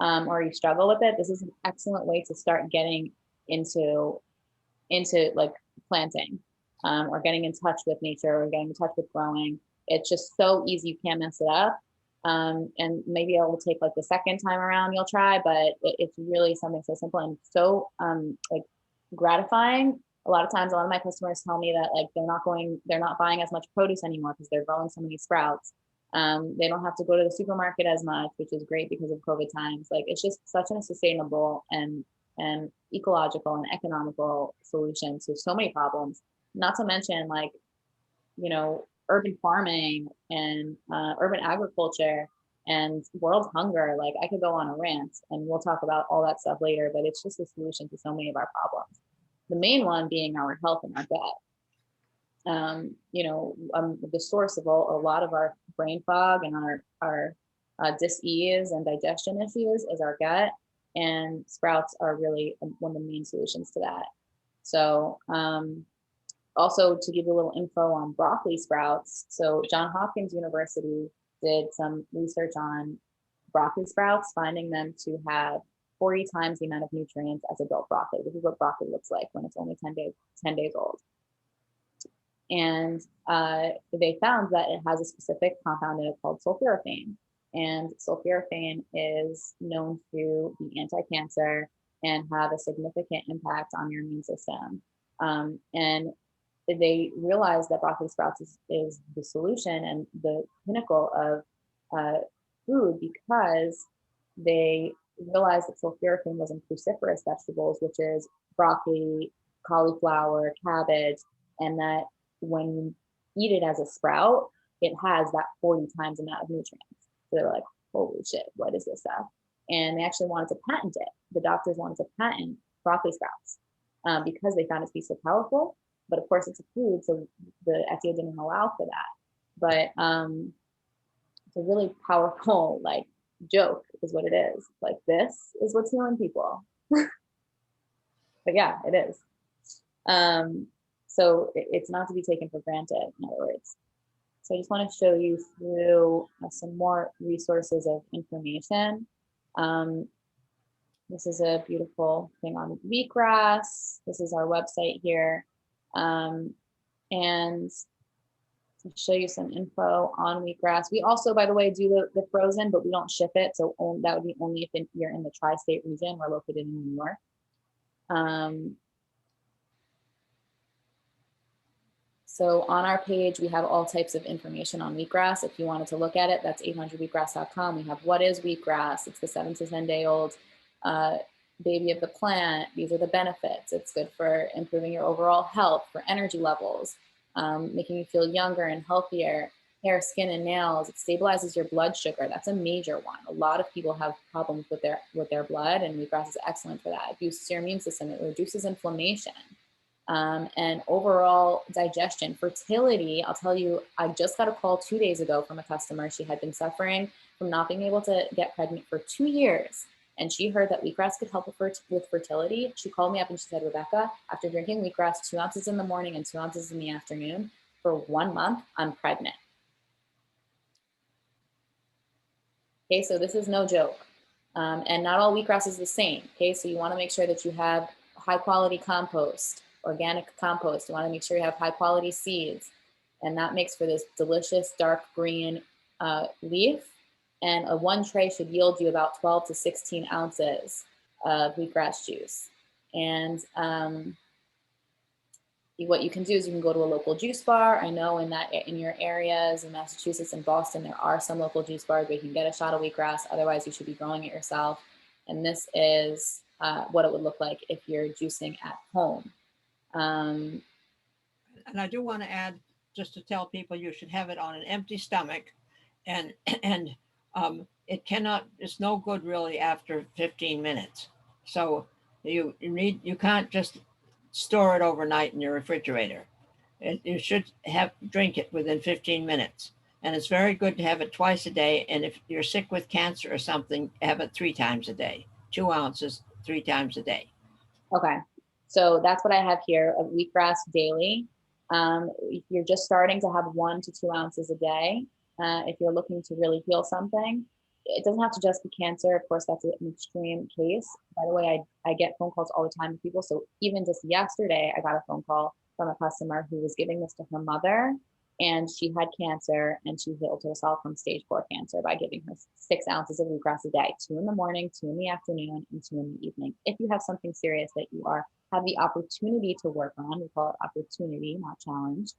S7: or you struggle with it, this is an excellent way to start getting into like planting, or getting in touch with nature, or getting in touch with growing. It's just so easy, you can't mess it up. And maybe it will take like the second time around you'll try, but it's really something so simple and so like gratifying. A lot of times, a lot of my customers tell me that like they're not buying as much produce anymore because they're growing so many sprouts. They don't have to go to the supermarket as much, which is great because of COVID times. Like, it's just such a sustainable and ecological and economical solution to so many problems. Not to mention, like, urban farming and urban agriculture and world hunger. Like, I could go on a rant, and we'll talk about all that stuff later, but it's just a solution to so many of our problems. The main one being our health and our gut. The source of a lot of our brain fog and our dis-ease and digestion issues is our gut, and sprouts are really one of the main solutions to that. So also to give you a little info on broccoli sprouts. So Johns Hopkins University did some research on broccoli sprouts, finding them to have 40 times the amount of nutrients as adult broccoli. This is what broccoli looks like when it's only 10 days old. And they found that it has a specific compound in it called sulforaphane. And sulforaphane is known to be anti-cancer and have a significant impact on your immune system. And they realized that broccoli sprouts is the solution and the pinnacle of food, because they realized that sulforaphane was in cruciferous vegetables, which is broccoli, cauliflower, cabbage, and that when you eat it as a sprout, it has that 40 times amount of nutrients. So they're like, holy shit, what is this stuff? And they actually wanted to patent it. The doctors wanted to patent broccoli sprouts because they found it to be so powerful. But of course, it's a food, so the FDA didn't allow for that. But it's a really powerful, like, joke is what it is. Like, this is what's healing people. But yeah, it is. So it's not to be taken for granted, in other words. So I just want to show you through some more resources of information. This is a beautiful thing on Wheatgrass. This is our website here. And to show you some info on Wheatgrass. We also, by the way, do the frozen, but we don't ship it. So that would be only if you're in the tri-state region. We're located in New York. So on our page, we have all types of information on wheatgrass. If you wanted to look at it, that's 800wheatgrass.com. We have what is wheatgrass. It's the 7 to 10 day old baby of the plant. These are the benefits. It's good for improving your overall health, for energy levels, making you feel younger and healthier, hair, skin, and nails. It stabilizes your blood sugar. That's a major one. A lot of people have problems with their blood, and wheatgrass is excellent for that. It boosts your immune system. It reduces inflammation. And overall digestion, fertility. I'll tell you, I just got a call 2 days ago from a customer. She had been suffering from not being able to get pregnant for 2 years. And she heard that wheatgrass could help with fertility. She called me up and she said, Rebecca, after drinking wheatgrass 2 ounces in the morning and 2 ounces in the afternoon for 1 month, I'm pregnant. Okay, so this is no joke. And not all wheatgrass is the same. Okay, so you want to make sure that you have high quality compost, organic compost. You want to make sure you have high quality seeds, and that makes for this delicious dark green leaf. And a 1 tray should yield you about 12 to 16 ounces of wheatgrass juice. And what you can do is you can go to a local juice bar. I know in your areas in Massachusetts and Boston, there are some local juice bars where you can get a shot of wheatgrass. Otherwise, you should be growing it yourself. And this is what it would look like if you're juicing at home.
S2: And I do want to add, just to tell people, you should have it on an empty stomach, and it cannot, it's no good really after 15 minutes. So you can't just store it overnight in your refrigerator. You should drink it within 15 minutes. And it's very good to have it twice a day. And if you're sick with cancer or something, have it 3 times a day, 2 ounces, 3 times a day.
S7: Okay. So that's what I have here of wheatgrass daily. If you're just starting to have 1 to 2 ounces a day, if you're looking to really heal something, it doesn't have to just be cancer. Of course, that's an extreme case. By the way, I get phone calls all the time with people. So even just yesterday, I got a phone call from a customer who was giving this to her mother, and she had cancer, and she healed herself from stage 4 cancer by giving her 6 ounces of wheatgrass a day, 2 in the morning, 2 in the afternoon, and 2 in the evening. If you have something serious that you have the opportunity to work on, we call it opportunity, not challenge,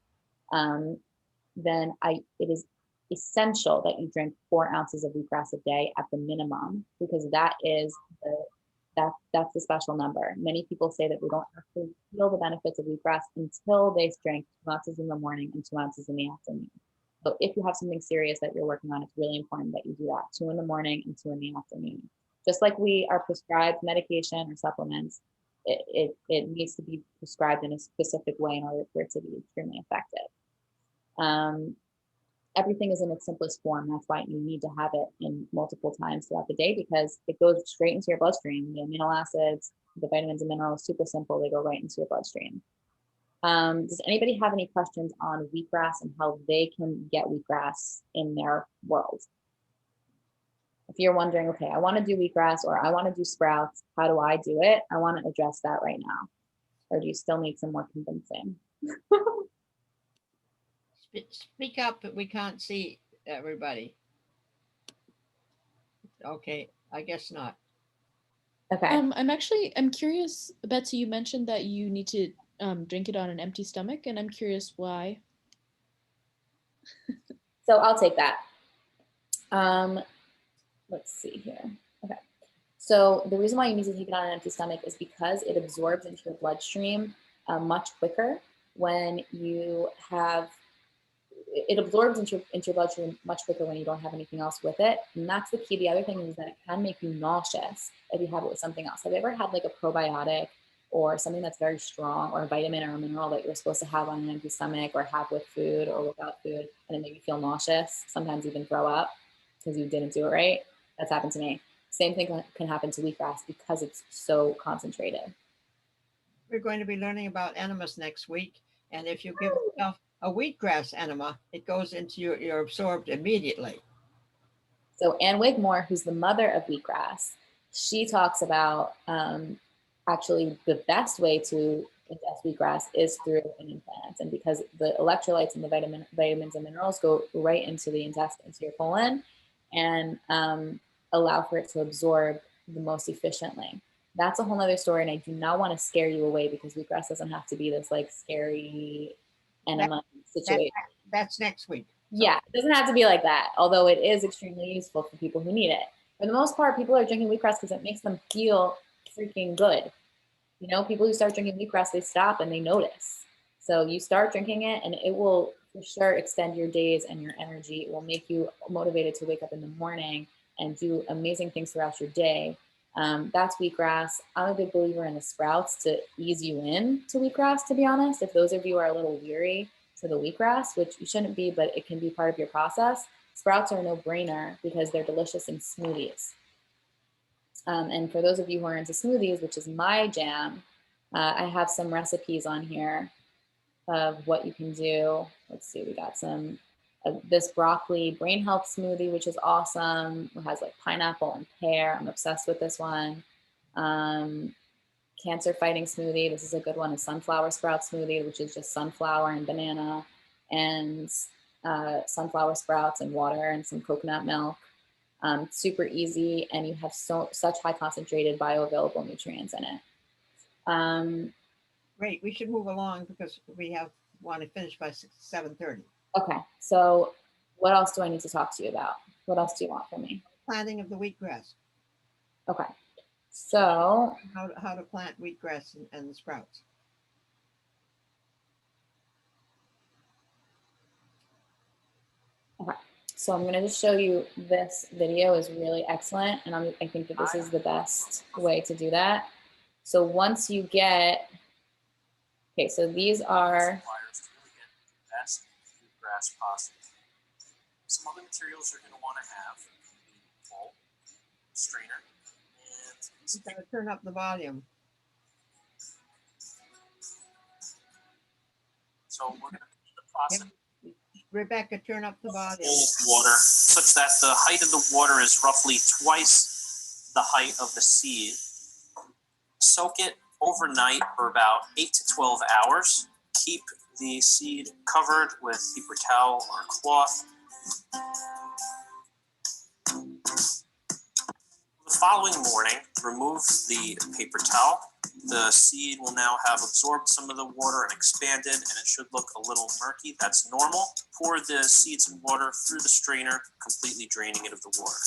S7: then it is essential that you drink 4 ounces of wheatgrass a day at the minimum, because that is that's the special number. Many people say that they don't actually feel the benefits of wheatgrass until they drink 2 ounces in the morning and 2 ounces in the afternoon. So if you have something serious that you're working on, it's really important that you do that, 2 in the morning and 2 in the afternoon. Just like we are prescribed medication or supplements, it needs to be prescribed in a specific way in order for it to be extremely effective. everything is in its simplest form. That's why you need to have it in multiple times throughout the day, because it goes straight into your bloodstream. The amino acids, the vitamins and minerals, super simple. They go right into your bloodstream. Does anybody have any questions on wheatgrass and how they can get wheatgrass in their world? If you're wondering, okay, I want to do wheatgrass or I want to do sprouts, how do I do it? I want to address that right now. Or do you still need some more convincing?
S2: Speak up, but we can't see everybody. Okay, I guess not.
S7: Okay.
S9: I'm curious, Betsy, you mentioned that you need to drink it on an empty stomach, and I'm curious why.
S7: So I'll take that. Let's see here. Okay. So the reason why you need to take it on an empty stomach is because it absorbs into your bloodstream much quicker when you have, it absorbs into your bloodstream much quicker when you don't have anything else with it. And that's the key. The other thing is that it can make you nauseous if you have it with something else. Have you ever had like a probiotic or something that's very strong, or a vitamin or a mineral that you're supposed to have on an empty stomach or have with food or without food, and it made you feel nauseous, sometimes even throw up because you didn't do it right? That's happened to me. Same thing can happen to wheatgrass because it's so concentrated.
S2: We're going to be learning about enemas next week. And if you give yourself a wheatgrass enema, it goes into you're absorbed immediately.
S7: So Ann Wigmore, who's the mother of wheatgrass, she talks about actually the best way to ingest wheatgrass is through an implant. And because the electrolytes and the vitamins and minerals go right into the intestine, into your colon, and allow for it to absorb the most efficiently. That's a whole nother story, and I do not want to scare you away, because wheatgrass doesn't have to be this like scary enema situation.
S2: That's next week. So.
S7: Yeah, it doesn't have to be like that, although it is extremely useful for people who need it. For the most part, people are drinking wheatgrass because it makes them feel freaking good. You know, people who start drinking wheatgrass, they stop and they notice. So you start drinking it and it will for sure extend your days and your energy. It will make you motivated to wake up in the morning and do amazing things throughout your day. That's wheatgrass. I'm a big believer in the sprouts to ease you in to wheatgrass, to be honest. If those of you are a little weary to the wheatgrass, which you shouldn't be, but it can be part of your process, sprouts are a no-brainer because they're delicious in smoothies. And for those of you who are into smoothies, which is my jam, I have some recipes on here of what you can do. Let's see, we got some this broccoli brain health smoothie, which is awesome. It has like pineapple and pear. I'm obsessed with this one. Cancer fighting smoothie. This is a good one. A sunflower sprout smoothie, which is just sunflower and banana and sunflower sprouts and water and some coconut milk. Super easy, and you have such high concentrated bioavailable nutrients in it.
S2: Great. We should move along because we want to finish by 7:30.
S7: Okay, so what else do I need to talk to you about? What else do you want from me?
S2: Planting of the wheatgrass.
S7: Okay, so
S2: how to plant wheatgrass and the sprouts.
S7: Okay, so I'm going to just show you this video is really excellent, and I think that this is the best way to do that. So once you get, okay, so these are
S10: best wheatgrass possible. Some other materials you're going to want to have a bowl, strainer, and
S2: you got to turn up the volume.
S10: So we're going to do the process.
S2: Rebecca, turn up the volume.
S10: Bowl of water, such that the height of the water is roughly twice the height of the seed. Soak it overnight for about 8 to 12 hours. Keep the seed covered with paper towel or cloth. The following morning, remove the paper towel. The seed will now have absorbed some of the water and expanded, and it should look a little murky. That's normal. Pour the seeds and water through the strainer, completely draining it of the water.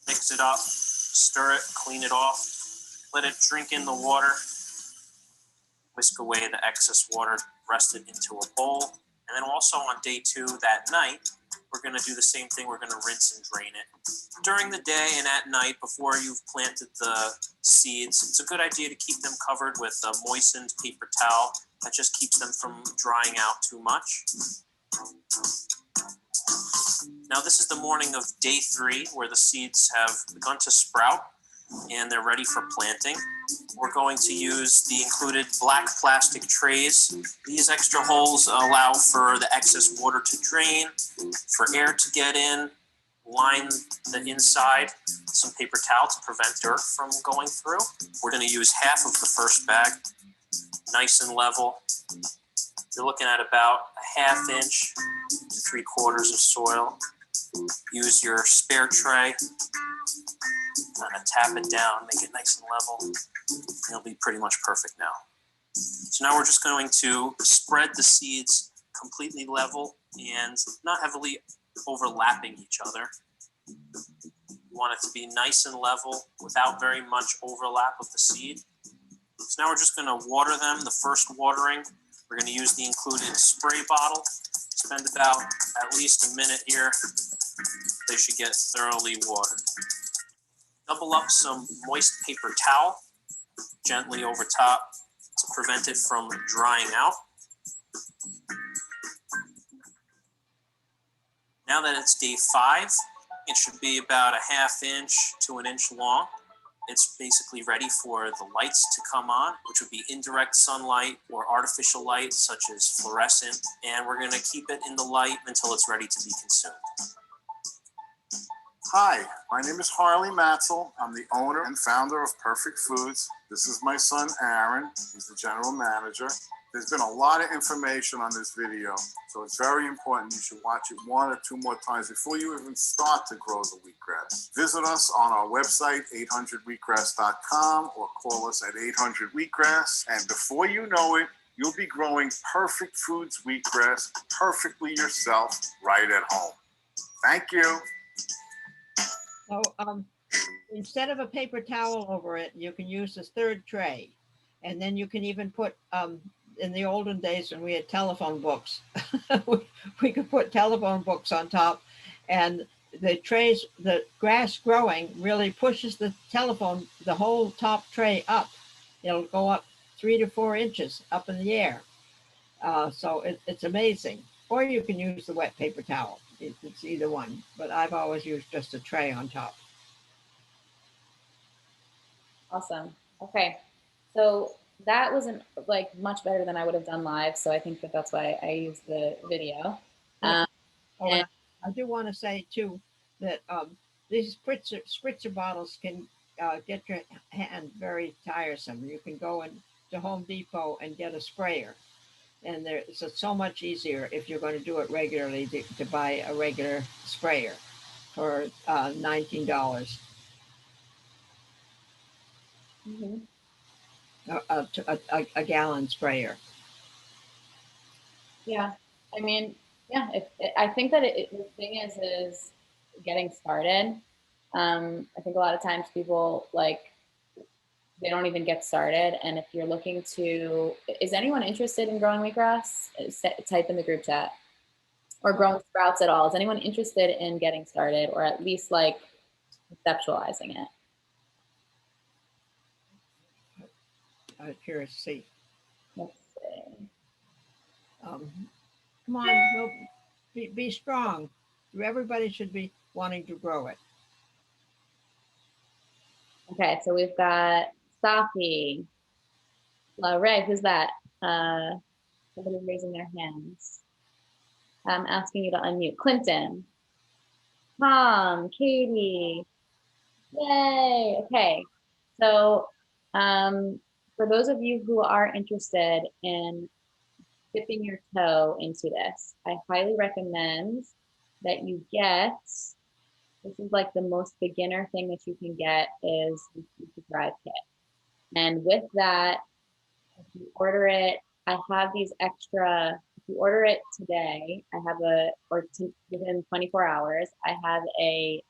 S10: Mix it up, stir it, clean it off, let it drink in the water, whisk away the excess water, rest it into a bowl, and then also on day 2 that night, we're going to do the same thing. We're going to rinse and drain it. During the day and at night, before you've planted the seeds, it's a good idea to keep them covered with a moistened paper towel That just keeps them from drying out too much. Now this is the morning of day 3 where the seeds have begun to sprout and they're ready for planting. We're going to use the included black plastic trays. These extra holes allow for the excess water to drain, for air to get in, line the inside, some paper towel to prevent dirt from going through. We're going to use half of the first bag, nice and level. You're looking at about a 1/2 inch to 3/4 of soil. Use your spare tray, kind of tap it down, make it nice and level. It'll be pretty much perfect now. So now we're just going to spread the seeds completely level and not heavily overlapping each other. You want it to be nice and level without very much overlap of the seed. So now we're just going to water them. The first watering, we're going to use the included spray bottle. Spend about at least a minute here. They should get thoroughly watered. Double up some moist paper towel gently over top to prevent it from drying out. Now that it's day 5, it should be about a 1/2 inch to 1 inch long. It's basically ready for the lights to come on, which would be indirect sunlight or artificial light, such as fluorescent. And we're gonna keep it in the light until it's ready to be consumed.
S11: Hi, my name is Harley Matzel. I'm the owner and founder of Perfect Foods. This is my son, Aaron. He's the general manager. There's been a lot of information on this video, so it's very important you should watch it 1 or 2 more times before you even start to grow the wheatgrass. Visit us on our website, 800wheatgrass.com, or call us at 800-wheatgrass. And before you know it, you'll be growing Perfect Foods wheatgrass perfectly yourself right at home. Thank you.
S2: So instead of a paper towel over it, you can use this 3rd tray. And then you can even put, in the olden days when we had telephone books, we could put telephone books on top, and the trays, the grass growing really pushes the telephone, the whole top tray up. It'll go up 3 to 4 inches up in the air. So it's amazing. Or you can use the wet paper towel. It's either one, but I've always used just a tray on top.
S7: Awesome. Okay. So that wasn't like much better than I would have done live. So I think that that's why I used the video.
S2: Oh,
S7: and
S2: I do want to say too that these spritzer bottles can get your hand very tiresome. You can go to Home Depot and get a sprayer, and it's so much easier if you're going to do it regularly to buy a regular sprayer for $19.
S7: mhm.
S2: A gallon sprayer.
S7: Yeah, I mean, yeah, I think that the thing is getting started. I think a lot of times people they don't even get started. And if you're looking to, is anyone interested in growing wheatgrass? Type in the group chat. Or growing sprouts at all. Is anyone interested in getting started, or at least like conceptualizing it?
S2: I'm curious to see.
S7: Let's see.
S2: Come on, be strong. Everybody should be wanting to grow it.
S7: Okay, so we've got Safi, Ray, who's that? Somebody's raising their hands. I'm asking you to unmute. Clinton, Tom, Katie, yay. Okay, so for those of you who are interested in dipping your toe into this, I highly recommend that you get, this is like the most beginner thing that you can get is the Thrive Kit. And with that, if you order it, I have these extra, if you order it today, I have within 24 hours, I have a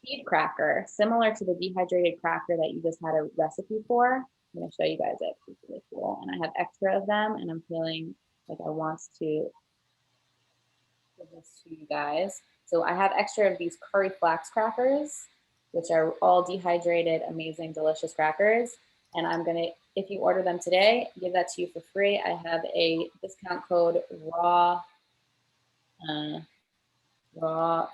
S7: seed cracker, similar to the dehydrated cracker that you just had a recipe for. I'm gonna show you guys it, it's really cool. And I have extra of them, and I'm feeling like I want to give this to you guys. So I have extra of these curry flax crackers, which are all dehydrated, amazing, delicious crackers. And I'm gonna, if you order them today, give that to you for free. I have a discount code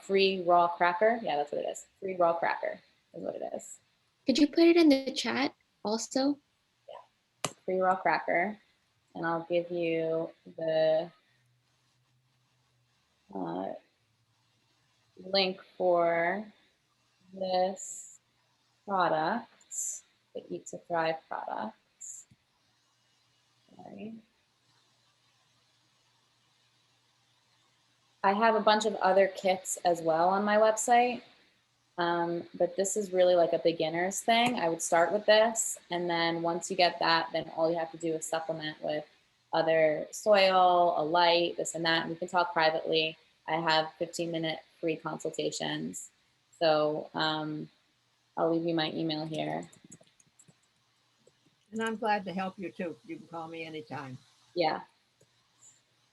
S7: free raw cracker. Yeah, that's what it is. Free raw cracker is what it is.
S1: Could you put it in the chat also?
S7: Free raw cracker. And I'll give you the link for this product, the Eat to Thrive products. Sorry. I have a bunch of other kits as well on my website, but this is really like a beginner's thing. I would start with this, and then once you get that, then all you have to do is supplement with other soil, a light, this and that, and we can talk privately. I have 15-minute free consultations. So I'll leave you my email here.
S2: And I'm glad to help you too. You can call me anytime.
S7: Yeah.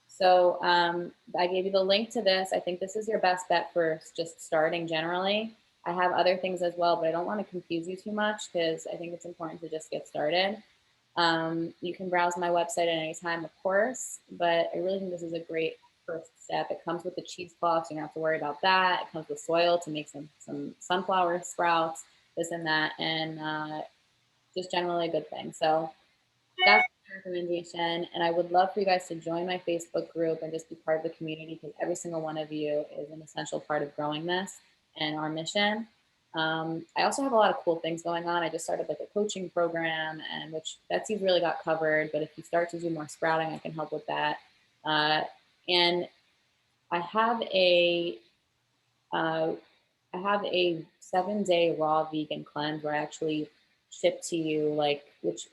S7: So I gave you the link to this. I think this is your best bet for just starting generally. I have other things as well, but I don't want to confuse you too much because I think it's important to just get started. You can browse my website at any time, of course, but I really think this is a great first step. It comes with the cheesecloth, so you don't have to worry about that. It comes with soil to make some sunflower sprouts, this and that, and just generally a good thing. So that's my recommendation. And I would love for you guys to join my Facebook group and just be part of the community, because every single one of you is an essential part of growing this and our mission. I also have a lot of cool things going on. I just started like a coaching program, and which Betsy's really got covered, but if you start to do more sprouting, I can help with that. And I have a 7-day raw vegan cleanse where I actually ship to you, like, which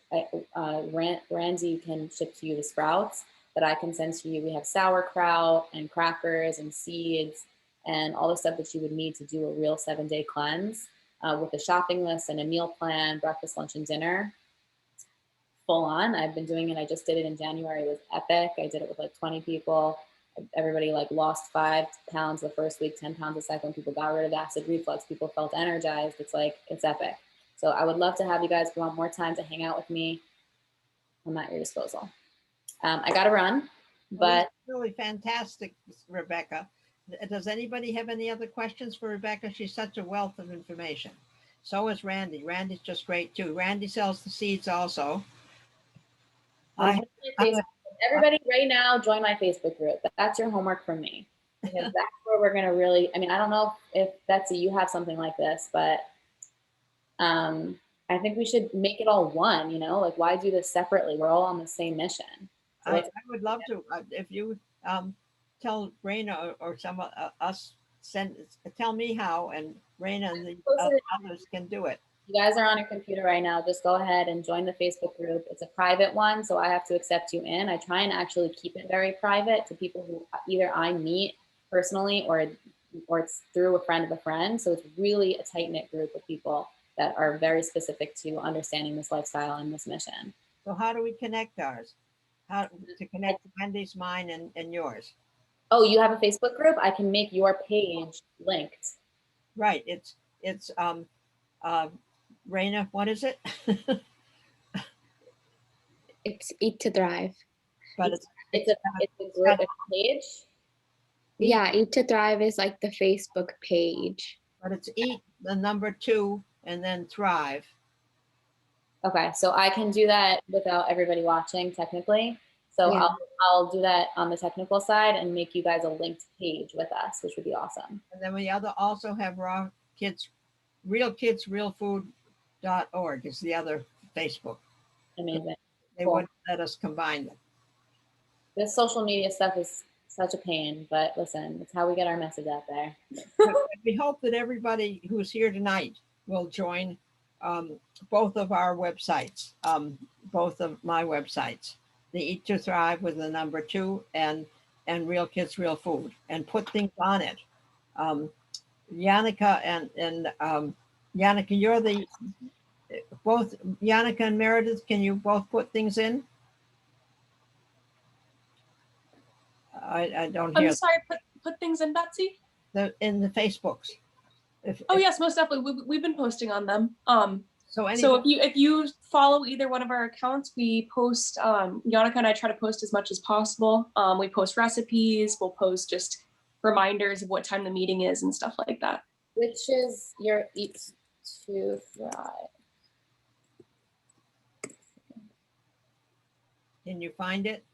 S7: Randy can ship to you the sprouts that I can send to you. We have sauerkraut and crackers and seeds and all the stuff that you would need to do a real 7-day cleanse with a shopping list and a meal plan, breakfast, lunch, and dinner. Full on. I've been doing it. I just did it in January. It was epic. I did it with like 20 people. Everybody like lost 5 pounds the first week, 10 pounds the second. People got rid of acid reflux. People felt energized. It's like, it's epic. So I would love to have you guys go on more time to hang out with me. I'm at your disposal. I got to run, but
S2: really fantastic, Rebecca. Does anybody have any other questions for Rebecca? She's such a wealth of information. So is Randy. Randy's just great too. Randy sells the seeds also.
S7: Everybody right now, join my Facebook group. That's your homework from me, because that's where we're going to really, I mean, I don't know if Betsy, you have something like this, but I think we should make it all one, you know, like why do this separately? We're all on the same mission. So
S2: I would love to, if you tell Raina or some us, tell me how, and Raina and the others can do it.
S7: You guys are on your computer right now. Just go ahead and join the Facebook group. It's a private one, so I have to accept you in. I try and actually keep it very private to people who either I meet personally or it's through a friend of a friend. So it's really a tight-knit group of people that are very specific to understanding this lifestyle and this mission.
S2: So how do we connect ours? How to connect Wendy's, mine, and yours?
S7: Oh, you have a Facebook group? I can make your page linked.
S2: Right. It's Raina, what is it?
S1: It's Eat to Thrive.
S7: But it's a group page.
S1: Yeah, Eat to Thrive is like the Facebook page.
S2: But it's Eat, the number 2, and then Thrive.
S7: Okay, so I can do that without everybody watching technically. So yeah. I'll do that on the technical side and make you guys a linked page with us, which would be awesome.
S2: And then we also have realkidsrealfood.org is the other Facebook.
S7: Amazing.
S2: They wouldn't let us combine them.
S7: This social media stuff is such a pain, but listen, it's how we get our message out there.
S2: We hope that everybody who's here tonight will join both of our websites, both of my websites, the Eat to Thrive with the number 2 and Real Kids, Real Food, and put things on it. Yannicka and Yannicka, you're both Yannicka and Meredith, can you both put things in? I don't hear.
S12: I'm sorry, put things in, Betsy?
S2: In the Facebooks.
S12: Yes, most definitely. We've been posting on them.
S2: So
S12: So if you follow either one of our accounts, we post, Yannicka and I try to post as much as possible. We post recipes, we'll post just reminders of what time the meeting is and stuff like that.
S7: Which is your Eat to Thrive.
S2: Can you find it?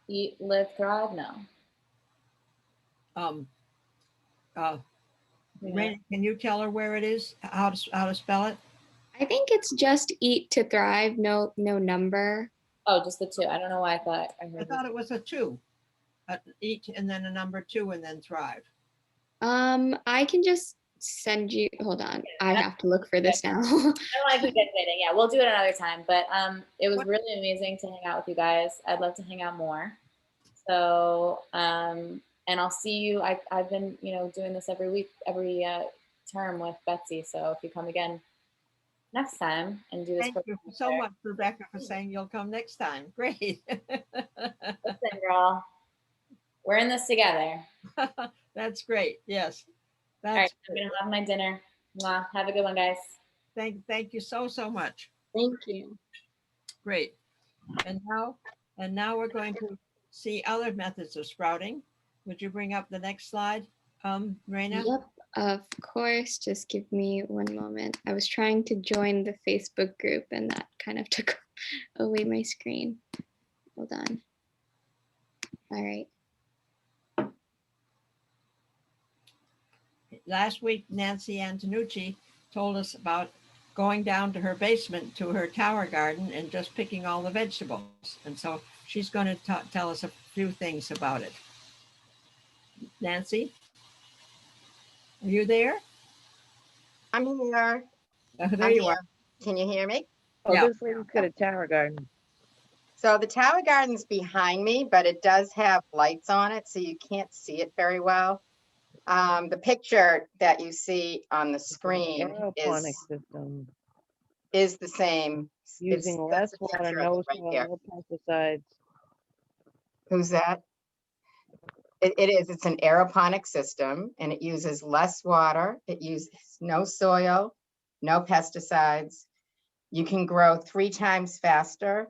S7: Eat, Live, Thrive? No.
S2: Raina, can you tell her where it is? How to spell it?
S1: I think it's just Eat to Thrive, no number.
S7: Oh, just the 2. I don't know why I thought I
S2: I
S7: heard.
S2: thought it was a 2. Eat and then a number 2 and then Thrive.
S1: I can just send you, hold on. I have to look for this now.
S7: I don't like to get fitting. Yeah, we'll do it another time. But it was really amazing to hang out with you guys. I'd love to hang out more. So and I'll see you. I've been doing this every week, every term with Betsy. So if you come again next time and do this.
S2: Thank you so much, Rebecca, for saying you'll come next time. Great.
S7: Listen, girl, we're in this together.
S2: That's great. Yes.
S7: All right, I'm gonna have my dinner. Mwah. Have a good one, guys.
S2: Thank you so much.
S8: Thank you.
S2: Great. And now we're going to see other methods of sprouting. Would you bring up the next slide, Raina?
S1: Yep, of course. Just give me one moment. I was trying to join the Facebook group and that kind of took away my screen. Hold on. All right.
S2: Last week, Nancy Antonucci told us about going down to her basement to her tower garden and just picking all the vegetables. And so she's going to tell us a few things about it. Nancy, are you there?
S13: I'm here.
S2: There you are.
S13: Can you hear me?
S14: Oh,
S2: Yeah.
S14: this lady's got a tower garden.
S13: So the tower garden's behind me, but it does have lights on it, so you can't see it very well. The picture that you see on the screen
S14: Aeroponic system.
S13: is the same.
S14: Using less water, no soil, no pesticides.
S13: Who's that? It is. It's an aeroponic system, and it uses less water. It uses no soil, no pesticides. You can grow 3 times faster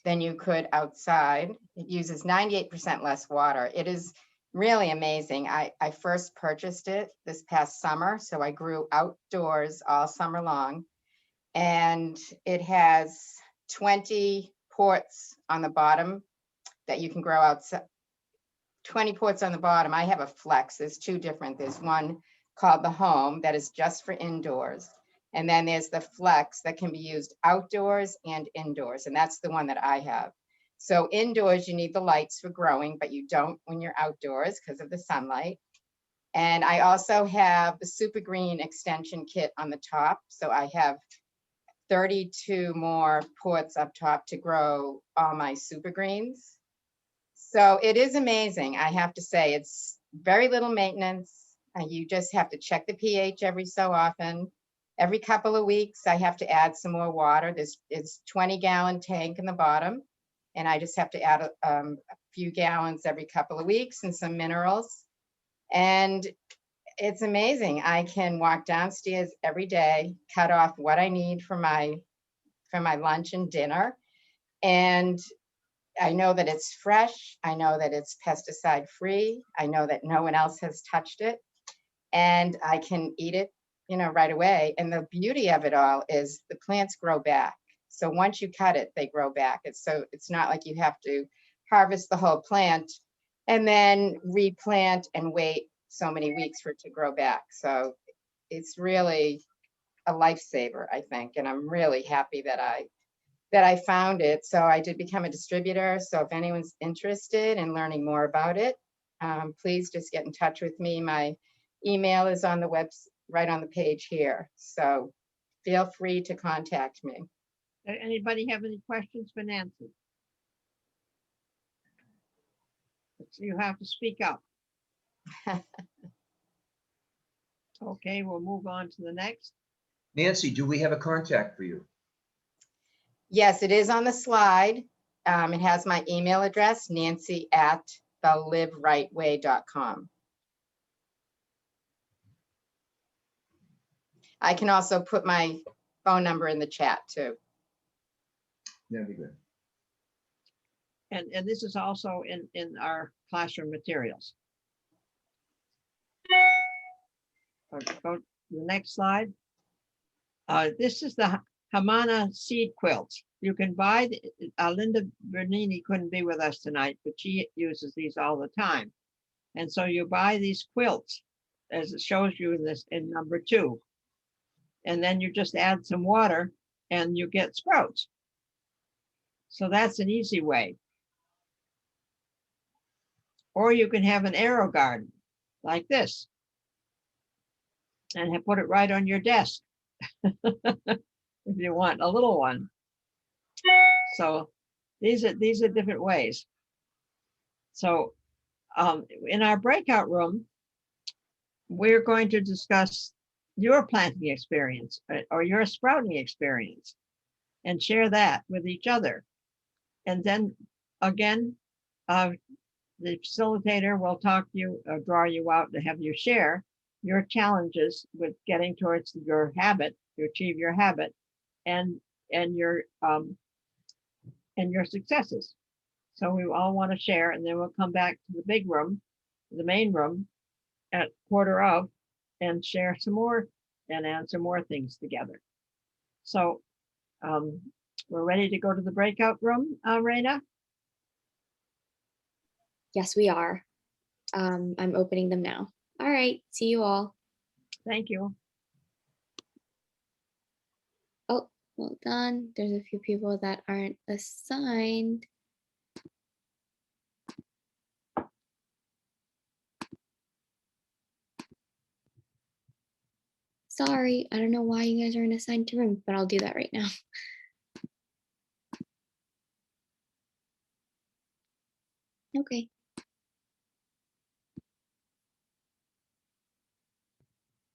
S13: than you could outside. It uses 98% less water. It is really amazing. I first purchased it this past summer, so I grew outdoors all summer long. And it has 20 ports on the bottom that you can grow outside. 20 ports on the bottom. I have a flex. There's 2 different. There's one called the home that is just for indoors. And then there's the flex that can be used outdoors and indoors. And that's the one that I have. So indoors, you need the lights for growing, but you don't when you're outdoors because of the sunlight. And I also have the Super Green extension kit on the top. So I have 32 more ports up top to grow all my super greens. So it is amazing. I have to say, it's very little maintenance. You just have to check the pH every so often. Every couple of weeks, I have to add some more water. It's 20-gallon tank in the bottom, and I just have to add a few gallons every couple of weeks and some minerals. And it's amazing. I can walk downstairs every day, cut off what I need for my lunch and dinner, and I know that it's fresh. I know that it's pesticide free. I know that no one else has touched it, and I can eat it, right away. And the beauty of it all is the plants grow back. So once you cut it, they grow back. It's not like you have to harvest the whole plant and then replant and wait so many weeks for it to grow back. So it's really a lifesaver, I think. And I'm really happy that I found it. So I did become a distributor. So if anyone's interested in learning more about it, please just get in touch with me. My email is on the website, right on the page here. So feel free to contact me.
S2: Anybody have any questions for Nancy? You have to speak up. Okay, we'll move on to the next.
S6: Nancy, do we have a contact for you?
S13: Yes, it is on the slide. It has my email address, nancy@theliverightway.com. I can also put my phone number in the chat too.
S6: That'd be good.
S2: And this is also in our classroom materials. Go to the next slide. This is the Hamana seed quilts. You can buy, Linda Bernini couldn't be with us tonight, but she uses these all the time. And so you buy these quilts, as it shows you in this in number 2. And then you just add some water and you get sprouts. So that's an easy way. Or you can have an arrow garden like this and put it right on your desk if you want a little one. So these are different ways. So in our breakout room, we're going to discuss your planting experience or your sprouting experience and share that with each other. And then again, the facilitator will talk to you, draw you out to have you share your challenges with getting towards your habit, to achieve your habit, and your successes. So we all want to share, and then we'll come back to the big room, the main room, at 1:15 and share some more and answer more things together. So we're ready to go to the breakout room, Raina?
S1: Yes, we are. I'm opening them now. All right, see you all.
S2: Thank you.
S1: Oh, well done. There's a few people that aren't assigned. Sorry, I don't know why you guys aren't assigned to rooms, but I'll do that right now. Okay.